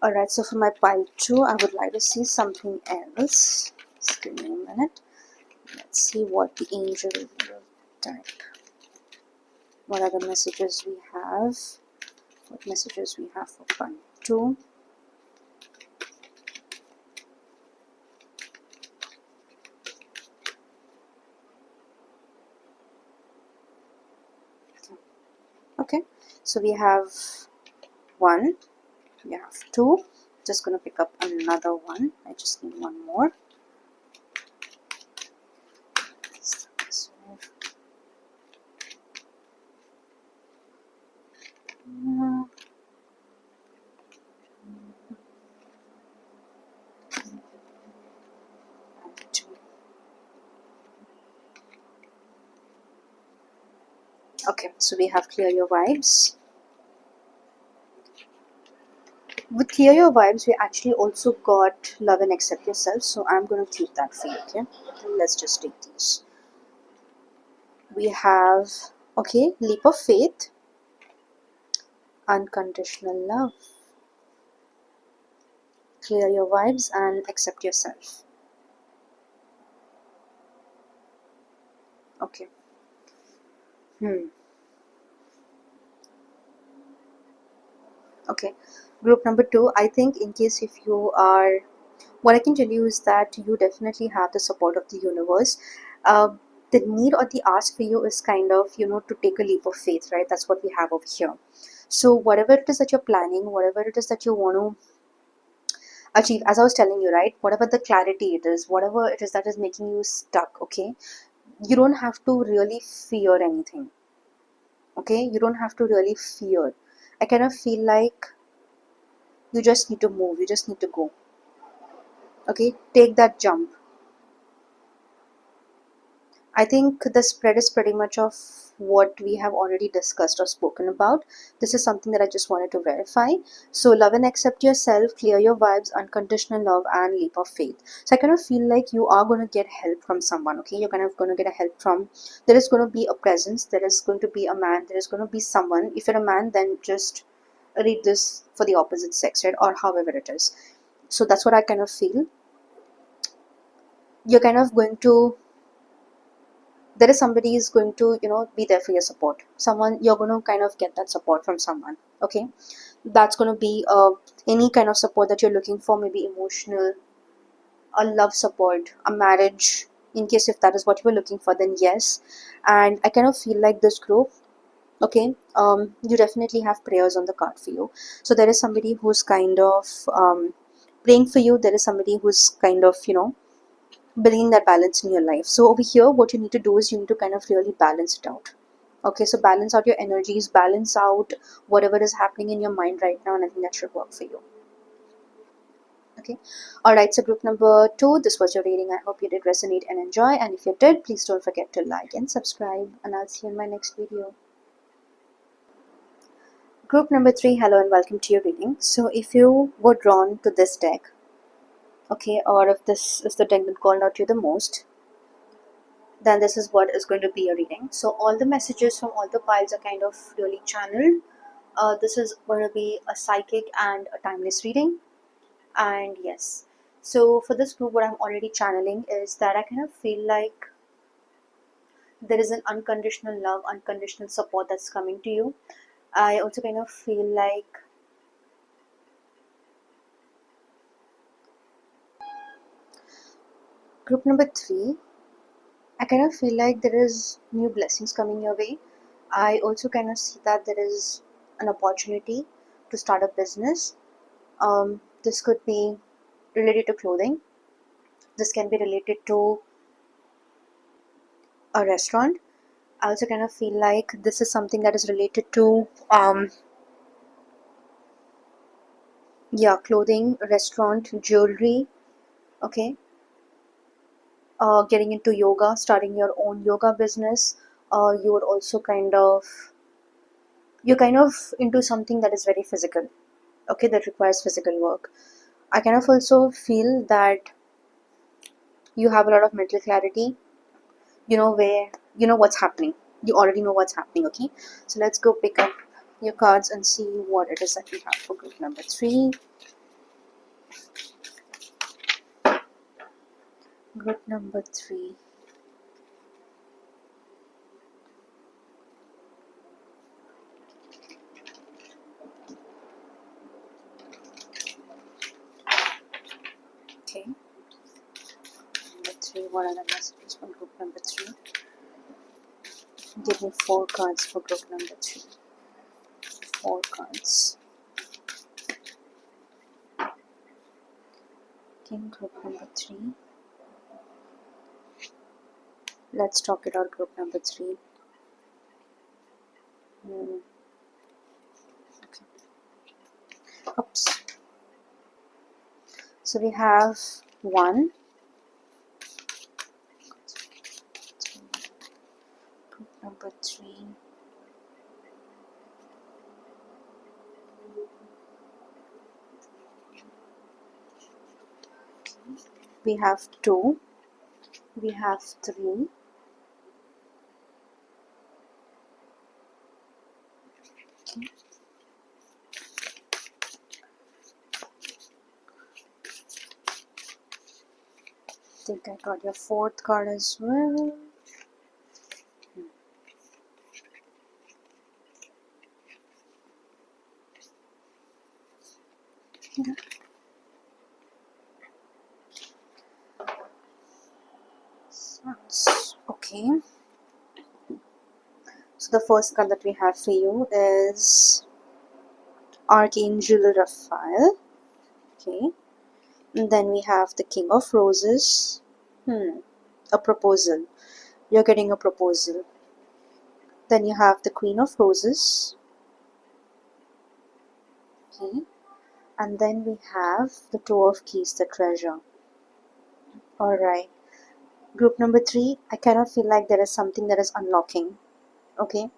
All right, so for my pile 2, I would like to see something else. Just give me a minute. Let's see what the angel will type. What are the messages we have? What messages we have for pile 2? Okay, so we have 1, we have 2. Just gonna pick up another one. I just need one more. Okay, so we have clear your vibes. With clear your vibes, we actually also got love and accept yourself. So I'm going to keep that for you. Okay, let's just take these. We have, okay, leap of faith, unconditional love, clear your vibes, and accept yourself. Okay. Okay, group number 2, I think, in case if you are, what I can tell you is that you definitely have the support of the universe. uh, the need or the ask for you is kind of, to take a leap of faith, right? That's what we have over here. So whatever it is that you're planning, whatever it is that you want to achieve, as I was telling you, right, whatever the clarity it is, whatever it is that is making you stuck, okay, you don't have to really fear anything. Okay, you don't have to really fear. I kind of feel like you just need to move, you just need to go. Okay, take that jump. I think the spread is pretty much of what we have already discussed or spoken about. This is something that I just wanted to verify. So love and accept yourself, clear your vibes, unconditional love, and leap of faith. So I kind of feel like you are going to get help from someone. Okay, you're kind of going to get a help from, there is going to be a presence, there is going to be a man, there is going to be someone. If you're a man, then just read this for the opposite sex, right, or however it is. So that's what I kind of feel. You're kind of going to, there is somebody is going to, be there for your support. Someone, you're going to kind of get that support from someone. Okay, that's going to be any kind of support that you're looking for, maybe emotional, a love support, a marriage. In case if that is what you were looking for, then yes. And I kind of feel like this group, okay, you definitely have prayers on the card for you. So there is somebody who's kind of praying for you. There is somebody who's kind of, bringing that balance in your life. So over here, what you need to do is you need to kind of really balance it out. Okay, so balance out your energies, balance out whatever is happening in your mind right now, and I think that should work for you. Okay, all right, so group number 2, this was your reading. I hope you did resonate and enjoy, and if you did, please don't forget to like and subscribe, and I'll see you in my next video. Group number 3, hello and welcome to your reading. So if you were drawn to this deck, okay, or if this is the deck that called out you the most, then this is what is going to be your reading. So all the messages from all the piles are kind of really channeled. This is going to be a psychic and a timeless reading. And yes, so for this group, what I'm already channeling is that I kind of feel like there is an unconditional love, unconditional support that's coming to you. I also kind of feel like group number 3, I kind of feel like there is new blessings coming your way. I also kind of see that there is an opportunity to start a business. This could be related to clothing. This can be related to a restaurant. I also kind of feel like this is something that is related to yeah, clothing, restaurant, jewelry. Okay, getting into yoga, starting your own yoga business. You would also you're kind of into something that is very physical. Okay, that requires physical work. I kind of also feel that you have a lot of mental clarity. You know where, you know what's happening. You already know what's happening. Okay, so let's go pick up your cards and see what it is that we have for group number 3. Group number 3. Okay, number 3. What are the messages for group number 3? Give me 4 cards for group number 3. 4 cards. Okay, group number 3. Let's talk it out. Group number 3. Okay. Oops. So we have 1. Group number 3. We have 2. We have 3. Okay. I think I got your 4th card as well. Yeah. Okay. So the first card that we have for you is Archangel Raphael. Okay. And then we have the King of Roses. A proposal. You're getting a proposal. Then you have the Queen of Roses. Okay. And then we have the Two of Keys, the treasure. Alright. Group number 3, I kind of feel like there is something that is unlocking. Okay.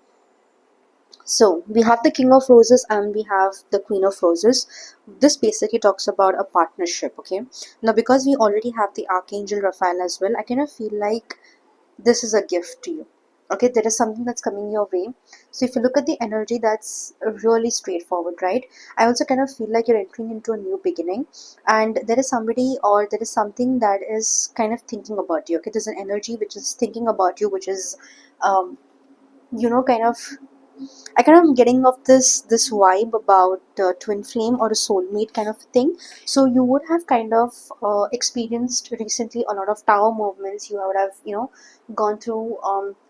So we have the King of Roses and we have the Queen of Roses. This basically talks about a partnership. Okay. Now because we already have the Archangel Raphael as well, I kind of feel like this is a gift to you. Okay, there is something that's coming your way. So if you look at the energy, that's really straightforward, right? I also kind of feel like you're entering into a new beginning, and there is somebody or there is something that is kind of thinking about you. Okay, there's an energy which is thinking about you, which is um, kind of, I kind of getting of this vibe about twin flame or a soulmate kind of thing. So you would have kind of experienced recently a lot of tower movements. You would have gone through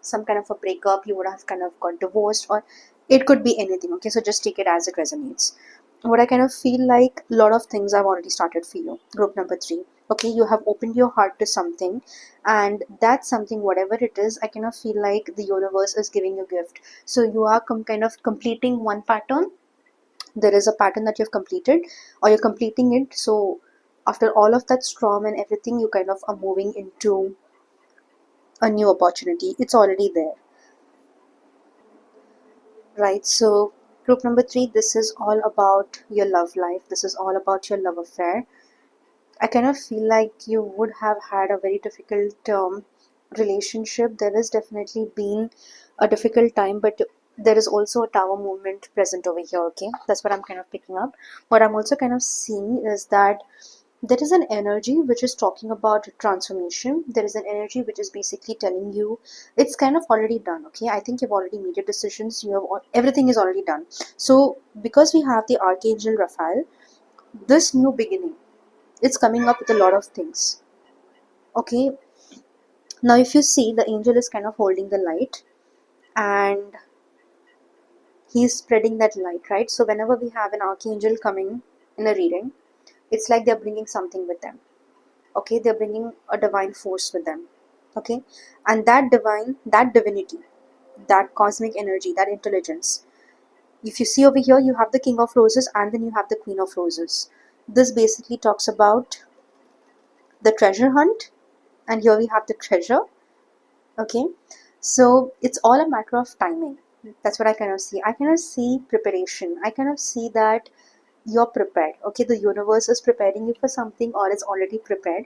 some kind of a breakup. You would have kind of got divorced, or it could be anything. Okay, so just take it as it resonates. What I kind of feel like, a lot of things I've already started for you. Group number 3. Okay, you have opened your heart to something, and that something, whatever it is, I kind of feel like the universe is giving you a gift. So you are kind of completing one pattern. There is a pattern that you've completed, or you're completing it. So after all of that storm and everything, you kind of are moving into a new opportunity. It's already there, right? So group number 3, this is all about your love life. This is all about your love affair. I kind of feel like you would have had a very difficult relationship. There has definitely been a difficult time, but there is also a tower movement present over here. Okay, that's what I'm kind of picking up. What I'm also kind of seeing is that there is an energy which is talking about transformation. There is an energy which is basically telling you it's kind of already done. Okay, I think you've already made your decisions. You have everything is already done. So because we have the Archangel Raphael, this new beginning, it's coming up with a lot of things. Okay, now if you see, the angel is kind of holding the light and he's spreading that light, right? So whenever we have an archangel coming in a reading, It's like they're bringing something with them. Okay, they're bringing a divine force with them. Okay, and that divinity, that cosmic energy, that intelligence. If you see over here, you have the King of Roses and then you have the Queen of Roses. This basically talks about the treasure hunt, and here we have the treasure. Okay, so it's all a matter of timing. That's what I kind of see. I kind of see preparation. I kind of see that you're prepared. Okay, the universe is preparing you for something, or it's already prepared,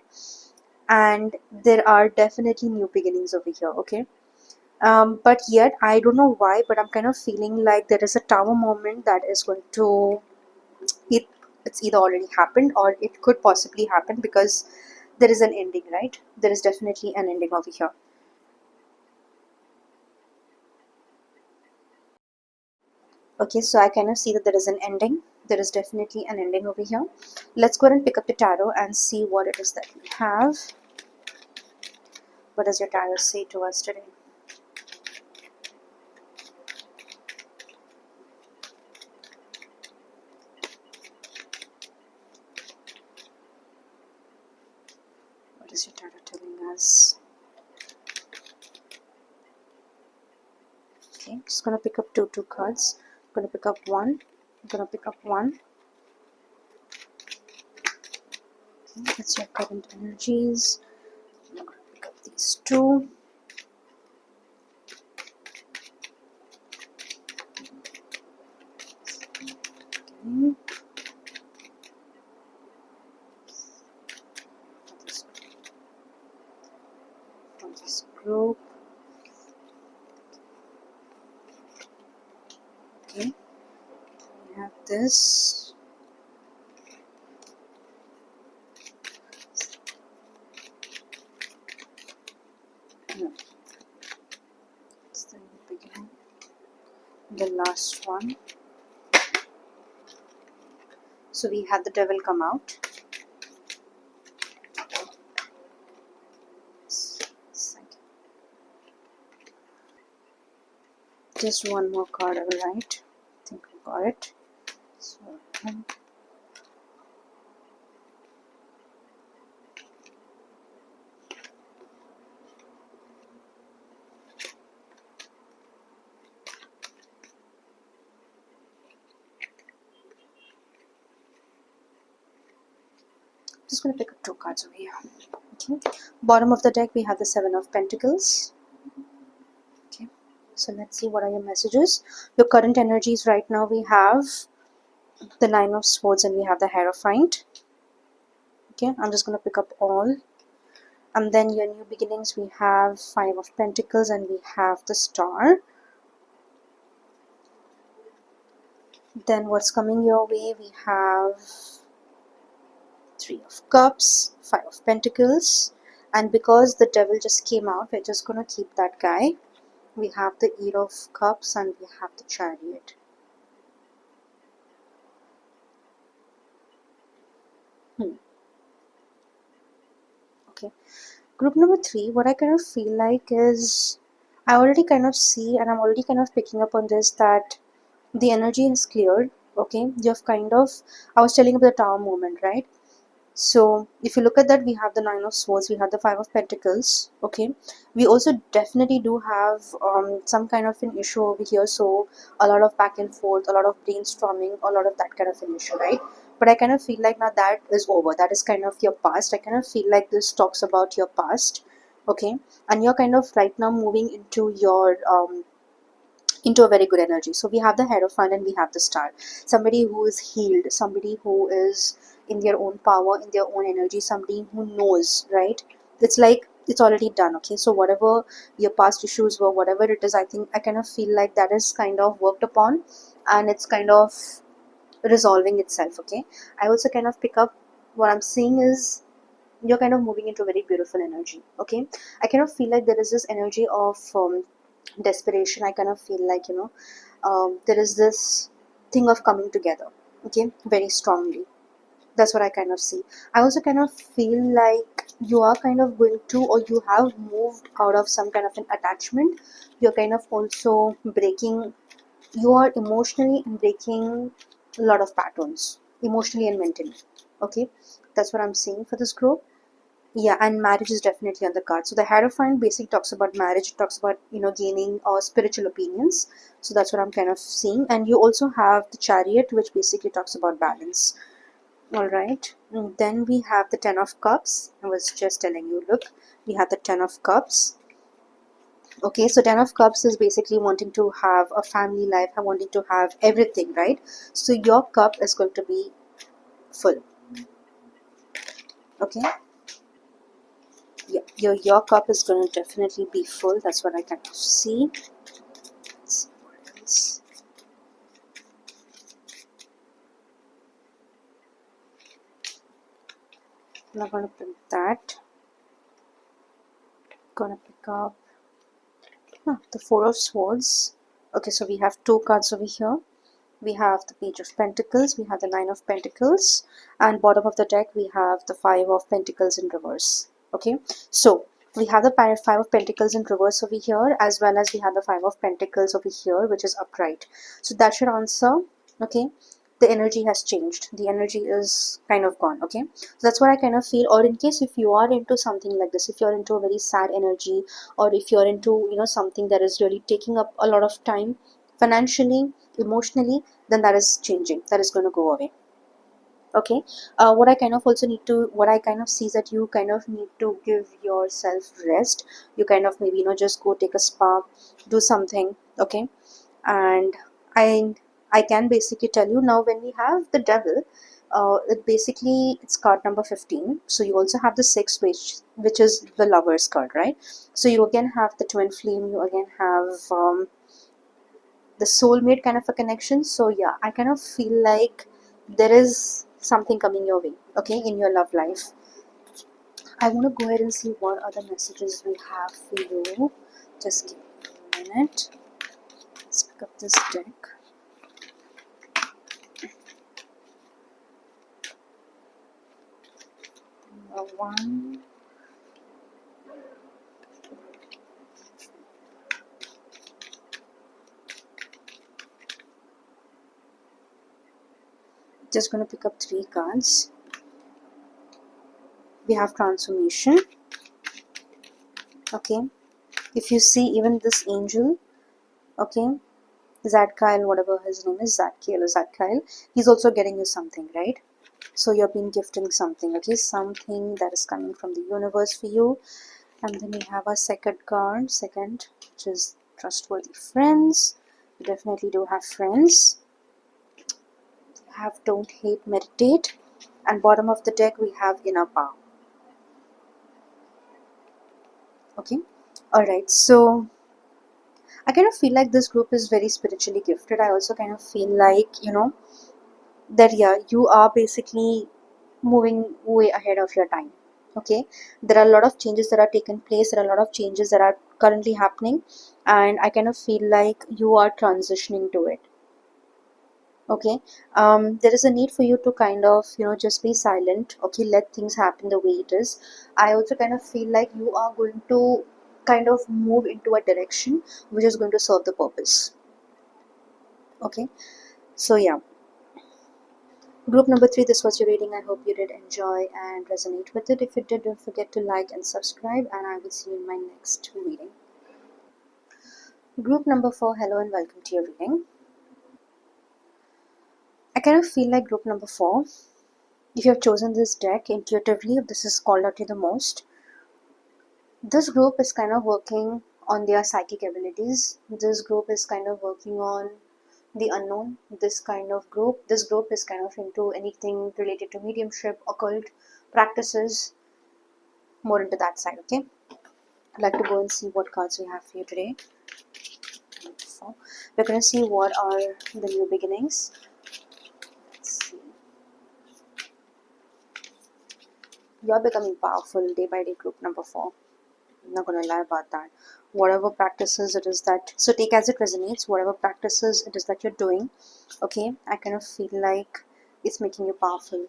and there are definitely new beginnings over here. Okay, but yet I don't know why, but I'm kind of feeling like there is a tower moment that is going to it. It's either already happened or it could possibly happen, because there is an ending, right? There is definitely an ending over here. Okay, so I kind of see that there is an ending. There is definitely an ending over here. Let's go ahead and pick up the tarot and see what it is that we have. What does your tarot say to us today? What is your tarot telling us? Okay, I'm just gonna pick up two cards. I'm gonna pick up one. I'm gonna pick up one. Okay, that's your current energies. I'm gonna pick up these two. Okay. For this group. Okay, we have this. No, it's the beginning. The last one. So we had the devil come out. Just one more card I will write. I think we got it. So, just going to pick up two cards over here. Okay. Bottom of the deck we have the Seven of Pentacles. Okay. So let's see what are your messages. Your current energies right now, we have the Nine of Swords and we have the Hierophant. Okay. I'm just going to pick up all. And then your new beginnings, we have Five of Pentacles and we have the Star. Then what's coming your way, we have Three of Cups, Five of Pentacles, and because the devil just came out, we're just gonna keep that guy. We have the Eight of Cups and we have the Chariot. Okay, group number three, what I kind of feel like is, I already kind of see and I'm already kind of picking up on this, that the energy has cleared. Okay, you've kind of, I was telling about the Tower moment, right? So if you look at that, we have the Nine of Swords, we have the Five of Pentacles. Okay, we also definitely do have some kind of an issue over here, so a lot of back and forth, a lot of brainstorming, a lot of that kind of an issue, right? But I kind of feel like now that is over, that is kind of your past. I kind of feel like this talks about your past. Okay, and you're kind of right now moving into a very good energy. So we have the Hierophant and we have the Star. Somebody who is healed, somebody who is in their own power, in their own energy, somebody who knows, right? It's like it's already done. Okay, so whatever your past issues were, whatever it is, I think I kind of feel like that is kind of worked upon and it's kind of resolving itself. Okay, I also kind of pick up what I'm seeing is you're kind of moving into a very beautiful energy. Okay, I kind of feel like there is this energy of desperation. I kind of feel like, there is this thing of coming together. Okay, very strongly. That's what I kind of see. I also kind of feel like you are kind of going to, or you have moved out of some kind of an attachment. You're kind of also breaking, you are emotionally breaking a lot of patterns, emotionally and mentally. Okay, that's what I'm seeing for this group. Yeah, and marriage is definitely on the card. So the Hierophant basically talks about marriage. It talks about, gaining spiritual opinions. So that's what I'm kind of seeing. And you also have the Chariot, which basically talks about balance. All right. Then we have the Ten of Cups. I was just telling you, look, we have the Ten of Cups. Okay, so Ten of Cups is basically wanting to have a family life, wanting to have everything, right? So your cup is going to be full. Okay, yeah, your cup is going to definitely be full. That's what I kind of see. Let's see what else. I'm not going to pick that. Gonna pick up the Four of Swords. Okay, so we have two cards over here. We have the Page of Pentacles, we have the Nine of Pentacles, and bottom of the deck we have the Five of Pentacles in reverse. Okay, so we have the Five of Pentacles in reverse over here, as well as we have the Five of Pentacles over here, which is upright. So that should answer. Okay, the energy has changed, the energy is kind of gone. Okay, so that's what I kind of feel. Or in case if you are into something like this, if you're into a very sad energy, or if you're into something that is really taking up a lot of time financially, emotionally, then that is changing, that is going to go away. Okay, what I kind of also need to, what I kind of see is that you kind of need to give yourself rest. You kind of maybe just go take a spa, do something. Okay, and i I can basically tell you now, when we have the Devil, it's card number 15. So you also have the six, which is the Lover's card, right? So you again have the Twin Flame, you again have the soulmate kind of a connection. So yeah, I kind of feel like there is something coming your way, okay, in your love life. I want to go ahead and see what other messages we have for you. Just give me a minute. Let's pick up this deck. Number one. Just going to pick up three cards. We have transformation. Okay, if you see even this angel, okay, Zadkiel, whatever his name is, Zadkiel or Zadkiel, he's also getting you something, right? So you're being gifted something, okay, something that is coming from the universe for you. And then we have our second card, which is trustworthy friends. We definitely do have friends. We have don't hate, meditate. And bottom of the deck we have inner power. Okay, all right, so I kind of feel like this group is very spiritually gifted. I also kind of feel like that yeah, you are basically moving way ahead of your time. Okay, there are a lot of changes that are taking place, there are a lot of changes that are currently happening, and I kind of feel like you are transitioning to it. Okay, there is a need for you to kind of just be silent. Okay, let things happen the way it is. I also kind of feel like you are going to kind of move into a direction which is going to serve the purpose. Okay, so yeah, group number 3, this was your reading. I hope you did enjoy and resonate with it. If you did, don't forget to like and subscribe, and I will see you in my next reading. Group number 4, hello and welcome to your reading. I kind of feel like group number 4, if you have chosen this deck intuitively, if this is called out to you the most, this group is kind of working on their psychic abilities. This group is kind of working on the unknown. This group is kind of into anything related to mediumship, occult practices, more into that side. Okay, I'd like to go and see what cards we have for you today. So we're going to see what are the new beginnings. Let's see. You're becoming powerful day by day, group number 4. I'm not going to lie about that. Whatever practices it is that, so take as it resonates, whatever practices it is that you're doing, okay, I kind of feel like it's making you powerful.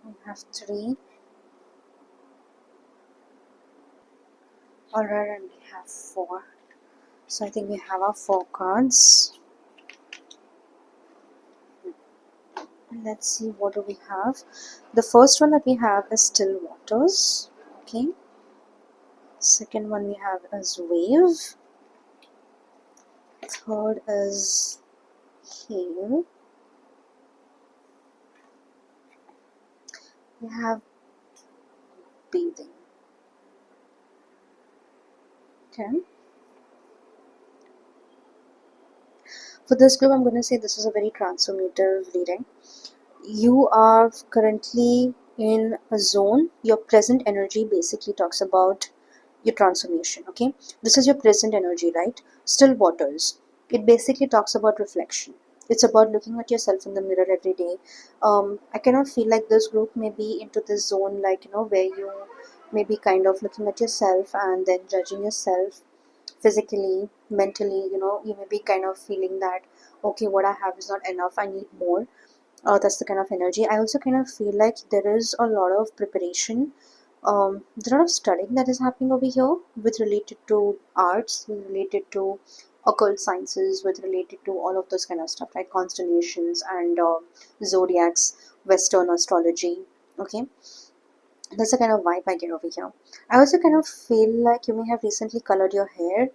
We have 3. Alright, and we have 4. So I think we have our 4 cards. Let's see, what do we have? The first one that we have is Still Waters. Okay. Second one we have is Wave. Third is Heal. We have Bathing. Okay. For this group, I'm going to say this is a very transformative reading. You are currently in a zone. Your present energy basically talks about your transformation. Okay, this is your present energy, right? Still Waters, it basically talks about reflection. It's about looking at yourself in the mirror every day. I cannot feel like this group may be into this zone, like, where you may be kind of looking at yourself and then judging yourself physically, mentally. You may be kind of feeling that, okay, what I have is not enough, I need more. That's the kind of energy. I also kind of feel like there is a lot of preparation. There's a lot of studying that is happening over here with related to arts, with related to occult sciences, with related to all of those kind of stuff, like constellations and zodiacs, Western astrology. Okay, that's the kind of vibe I get over here. I also kind of feel like you may have recently colored your hair.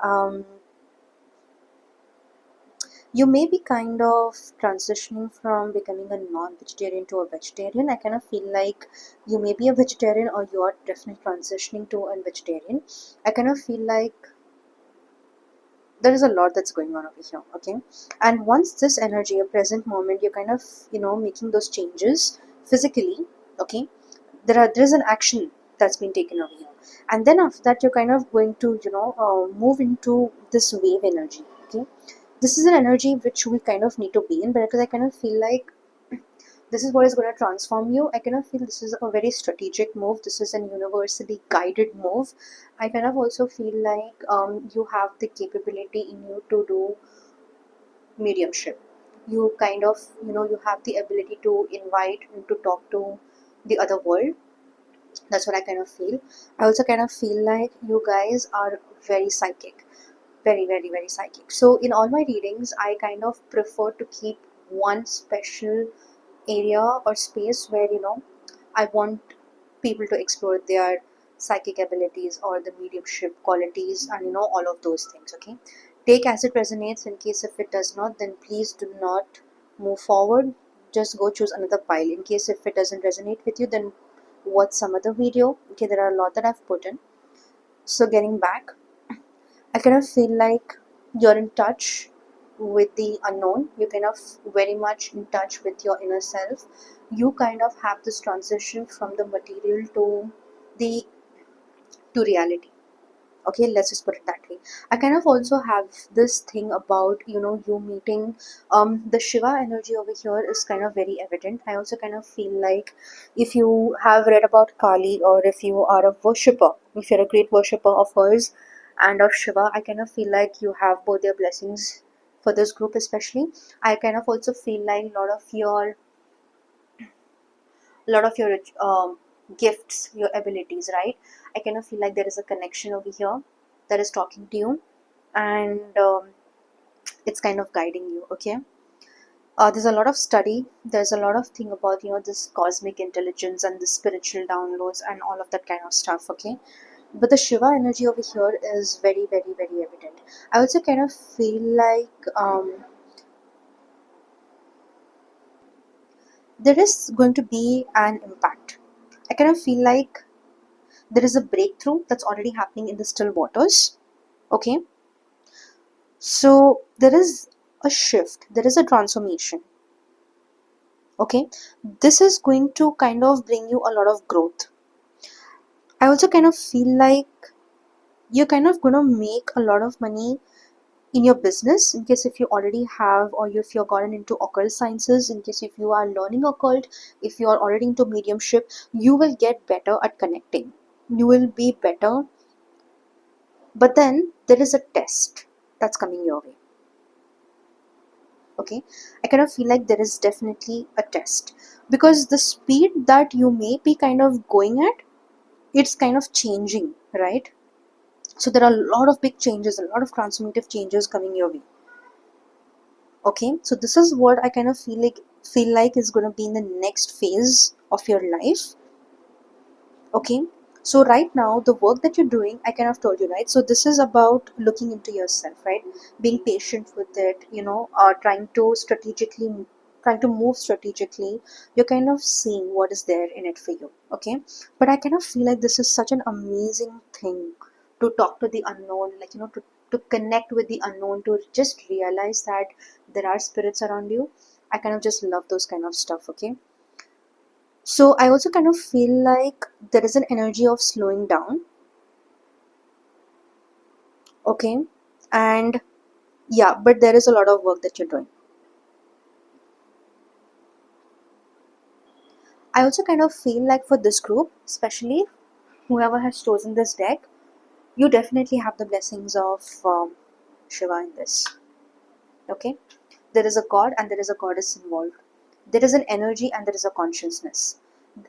Um, you may be kind of transitioning from becoming a non-vegetarian to a vegetarian. I kind of feel like you may be a vegetarian, or you are definitely transitioning to a vegetarian. I kind of feel like there is a lot that's going on over here. Okay, and once this energy, a present moment, you're kind of making those changes physically. Okay, there's an action that's been taken over here, and then after that you're kind of going to move into this wave energy. Okay, this is an energy which we kind of need to be in, because I kind of feel like this is what is going to transform you. I kind of feel this is a very strategic move. This is an universally guided move. I kind of also feel like you have the capability in you to do mediumship. You kind of you have the ability to invite and to talk to the other world. That's what I kind of feel. I also kind of feel like you guys are very psychic, very, very, very psychic. So in all my readings, I kind of prefer to keep one special area or space where I want people to explore their psychic abilities or the mediumship qualities, and all of those things. Okay, take as it resonates. In case if it does not, then please do not move forward. Just go choose another pile. In case if it doesn't resonate with you, then watch some other video. Okay, there are a lot that I've put in. So getting back, I kind of feel like you're in touch with the unknown. You're kind of very much in touch with your inner self. You kind of have this transition from the material the to reality. Okay, let's just put it that way. I kind of also have this thing about you meeting the Shiva energy over here is kind of very evident. I also kind of feel like if you have read about Kali, or if you are a worshipper, if you're a great worshipper of hers and of Shiva, I kind of feel like you have both their blessings. For this group especially, I kind of also feel like a lot of your gifts, your abilities, right? I kind of feel like there is a connection over here that is talking to you, and it's kind of guiding you. Okay, there's a lot of study, there's a lot of thing about this cosmic intelligence and the spiritual downloads and all of that kind of stuff. Okay, but the Shiva energy over here is very, very, very evident. I also kind of feel like there is going to be an impact. I kind of feel like there is a breakthrough that's already happening in the Still Waters. Okay, so there is a shift, there is a transformation. Okay, this is going to kind of bring you a lot of growth. I also kind of feel like you're kind of going to make a lot of money in your business, in case if you already have, or if you're gotten into occult sciences, in case if you are learning occult, if you are already into mediumship, you will get better at connecting, you will be better. But then there is a test that's coming your way. Okay, I kind of feel like there is definitely a test, because the speed that you may be kind of going at, it's kind of changing, right? So there are a lot of big changes, a lot of transformative changes coming your way. Okay, so this is what I kind of feel like is going to be in the next phase of your life. Okay, so right now the work that you're doing, I kind of told you, right? So this is about looking into yourself, right? Being patient with it, trying to move strategically. You're kind of seeing what is there in it for you. Okay, but I kind of feel like this is such an amazing thing to talk to the unknown, like, to connect with the unknown, to just realize that there are spirits around you. I kind of just love those kind of stuff. Okay, so I also kind of feel like there is an energy of slowing down. Okay, and yeah, but there is a lot of work that you're doing. I also kind of feel like for this group, especially whoever has chosen this deck, you definitely have the blessings of Shiva in this. Okay, there is a god and there is a goddess involved. There is an energy and there is a consciousness.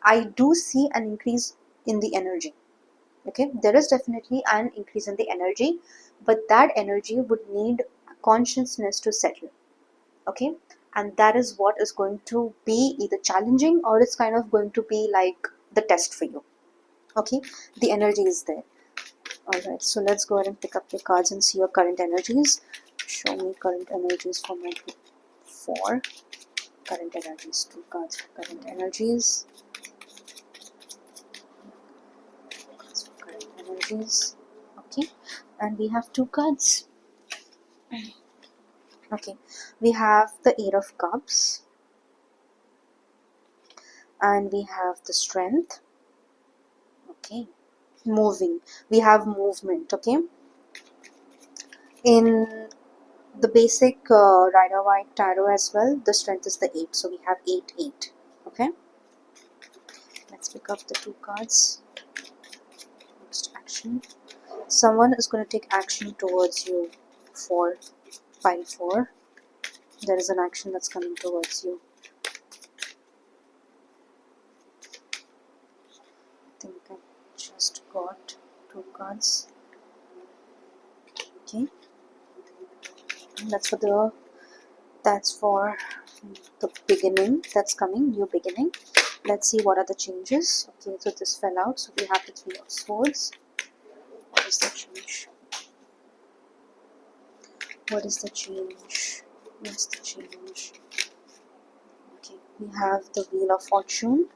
I do see an increase in the energy. Okay, there is definitely an increase in the energy, but that energy would need consciousness to settle. Okay, and that is what is going to be either challenging or it's kind of going to be like the test for you. Okay, the energy is there. All right, so let's go ahead and pick up your cards and see your current energies. Show me current energies for my group 4. Current energies, 2 cards for current energies. Cards for current energies. Okay, and we have 2 cards. Okay, we have the 8 of cups and we have the strength. Okay, moving, we have movement. Okay, in the basic Rider-Waite tarot as well, the strength is the 8, so we have 8 8. Okay, let's pick up the 2 cards. Next action, someone is going to take action towards you for pile 4. There is an action that's coming towards you. I think I just got 2 cards. Okay, that's for the beginning that's coming, new beginning. Let's see what are the changes. Okay, so this fell out, so we have the 3 of swords. What is the change? What is the change? What's the change? Okay, we have the wheel of fortune.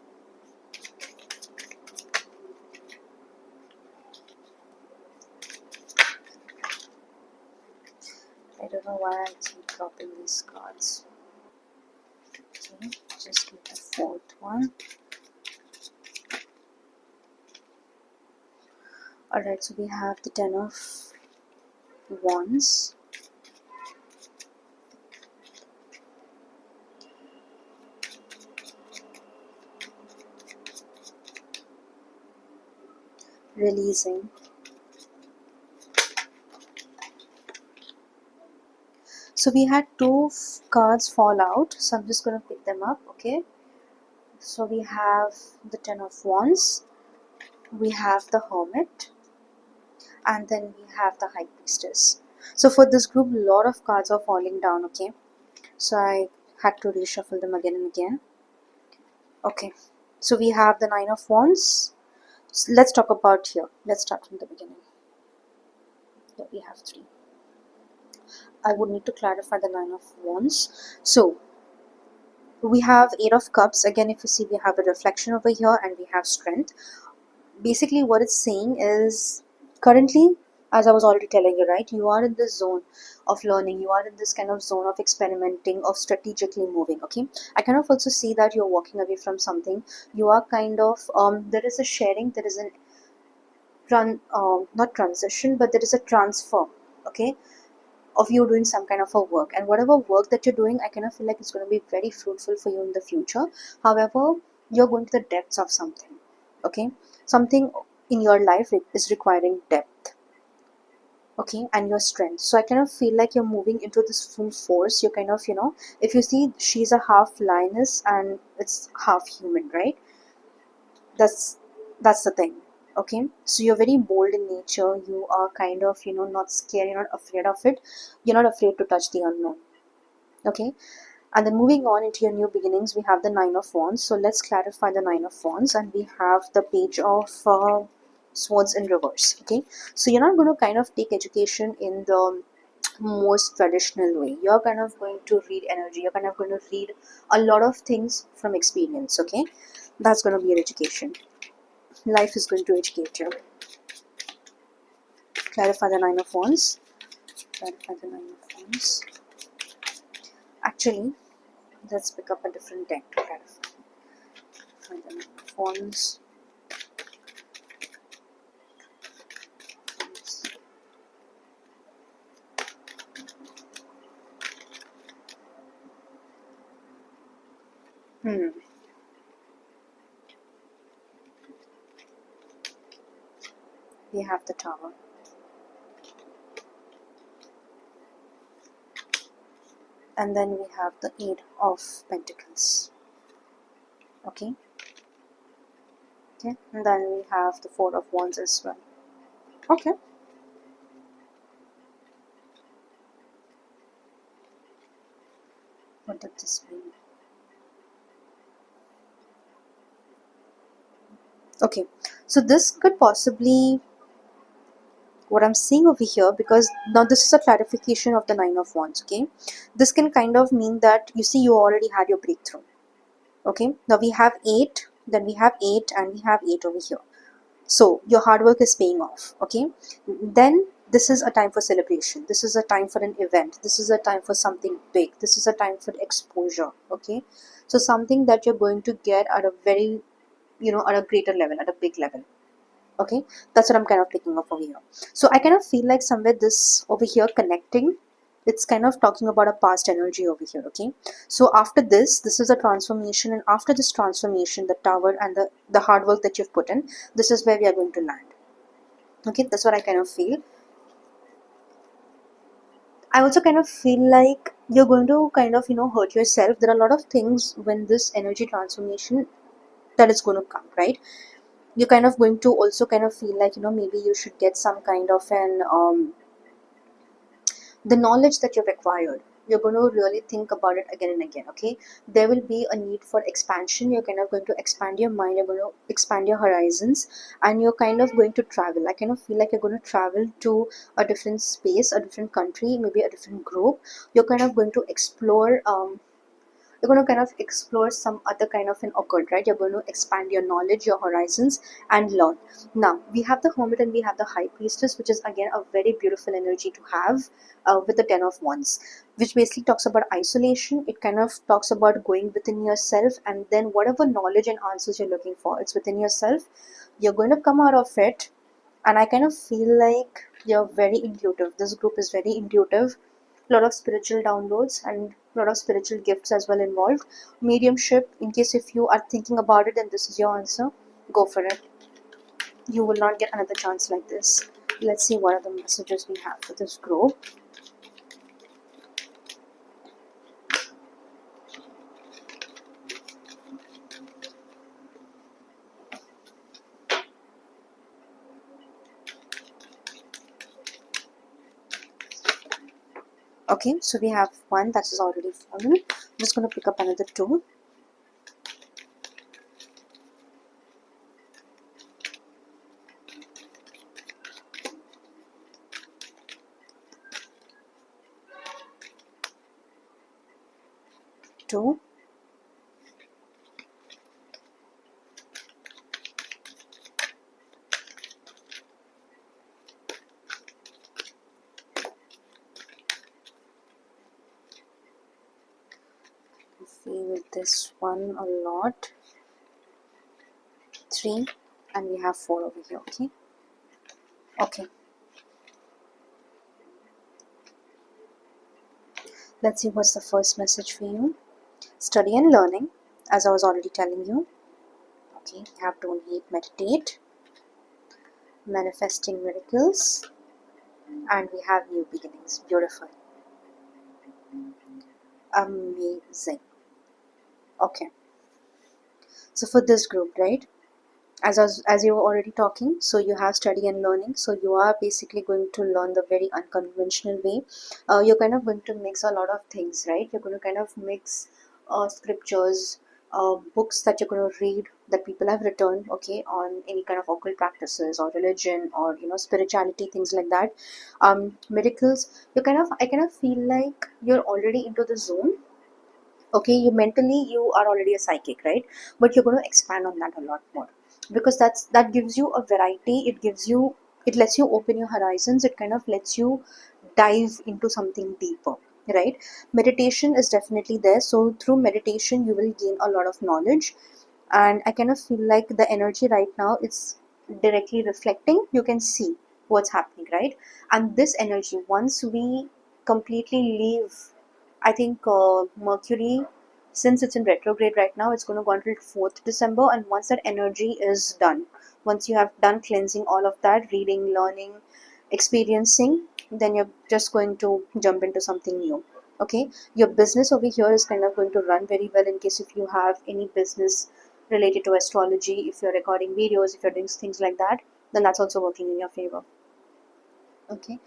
I don't know why I keep dropping these cards. Okay, just get the 4th one. Alright, so we have the 10 of wands. Releasing. So we had 2 cards fall out, so I'm just going to pick them up. Okay, so we have the 10 of wands, we have the hermit, and then we have the high priestess. So for this group, a lot of cards are falling down. Okay, so I had to reshuffle them again and again. Okay, so we have the 9 of wands. So let's talk about here. Let's start from the beginning. Here we have 3. I would need to clarify the 9 of wands. So we have 8 of cups. Again, if you see, we have a reflection over here and we have strength. Basically what it's saying is, currently, as I was already telling you, right, you are in this zone of learning, you are in this kind of zone of experimenting, of strategically moving. Okay, I kind of also see that you're walking away from something. You are kind of there is a sharing, there is an not transition, but there is a transfer. Okay, of you doing some kind of a work, and whatever work that you're doing, I kind of feel like it's going to be very fruitful for you in the future. However, you're going to the depths of something. Okay, something in your life is requiring depth. Okay, and your strength. So I kind of feel like you're moving into this full force. You kind of, if you see, she's a half lioness and it's half human, right? That's that's the thing. Okay, so you're very bold in nature. You are kind of, not scared. You're not afraid of it. You're not afraid to touch the unknown. Okay, and then moving on into your new beginnings, we have the Nine of Wands. So let's clarify the Nine of Wands, and we have the Page of Swords in reverse. Okay, so you're not going to kind of take education in the most traditional way. You're kind of going to read energy. You're kind of going to read a lot of things from experience. Okay, that's going to be your education. Life is going to educate you. Clarify the Nine of Wands. Clarify the Nine of Wands. Actually, let's pick up a different deck to clarify. Clarify the Nine of Wands. Hmm. We have the Tower. And then we have the Eight of Pentacles. Okay. Okay. And then we have the Four of Wands as well. Okay. What does this mean? Okay. So this could possibly, what I'm seeing over here, because now this is a clarification of the Nine of Wands. Okay. This can kind of mean that, you see, you already had your breakthrough. Okay. Now we have 8, then we have 8, and we have 8 over here. So your hard work is paying off. Okay, then this is a time for celebration. This is a time for an event. This is a time for something big. This is a time for exposure. Okay, so something that you're going to get at a very, at a greater level, at a big level. Okay, that's what I'm kind of picking up over here. So I kind of feel like somewhere this over here connecting, it's kind of talking about a past energy over here. Okay, so after this is a transformation, and after this transformation, the Tower and the hard work that you've put in, this is where we are going to land. Okay, that's what I kind of feel. I also kind of feel like you're going to kind of, hurt yourself. There are a lot of things when this energy transformation that is going to come, right? You're kind of going to also kind of feel like, maybe you should get some kind of an the knowledge that you've acquired, you're going to really think about it again and again. Okay, there will be a need for expansion. You're kind of going to expand your mind, you're going to expand your horizons, and you're kind of going to travel. I kind of feel like you're going to travel to a different space, a different country, maybe a different group. You're kind of going to explore, you're going to kind of explore some other kind of an occult, right? You're going to expand your knowledge, your horizons, and learn. Now we have the Hermit and we have the High Priestess, which is again a very beautiful energy to have, with the Ten of Wands, which basically talks about isolation. It kind of talks about going within yourself, and then whatever knowledge and answers you're looking for, it's within yourself. You're going to come out of it, and I kind of feel like you're very intuitive. This group is very intuitive. A lot of spiritual downloads and a lot of spiritual gifts as well involved. Mediumship, in case if you are thinking about it and this is your answer, go for it. You will not get another chance like this. Let's see what are the messages we have for this group. Okay, so we have one that is already fallen. I'm just going to pick up another two. Two. I feel this one a lot. Three. And we have four over here. Okay. Okay. Let's see what's the first message for you. Study and learning, as I was already telling you. Okay, you have to only meditate, manifesting miracles, and we have new beginnings. Beautiful. Amazing. Okay, so for this group, right, as you were already talking, so you have study and learning, so you are basically going to learn the very unconventional way. You're kind of going to mix a lot of things, right? You're going to kind of mix scriptures, books that you're going to read that people have written, okay, on any kind of occult practices or religion or spirituality, things like that. Miracles, you kind of, I kind of feel like you're already into the zone. Okay, you mentally, you are already a psychic, right? But you're going to expand on that a lot more, because that gives you a variety. It gives you, it lets you open your horizons. It kind of lets you dive into something deeper, right? Meditation is definitely there, so through meditation you will gain a lot of knowledge. And I kind of feel like the energy right now, it's directly reflecting. You can see what's happening, right? And this energy, once we completely leave, I think Mercury, since it's in retrograde right now, it's going to go until 4th December. And once that energy is done, once you have done cleansing all of that, reading, learning, experiencing, then you're just going to jump into something new. Okay, your business over here is kind of going to run very well, in case if you have any business related to astrology, if you're recording videos, if you're doing things like that, then that's also working in your favor. Okay.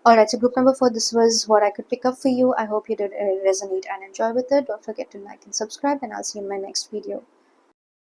All right, so group number 4, this was what I could pick up for you. I hope you did resonate and enjoy with it. Don't forget to like and subscribe, and I'll see you in my next video.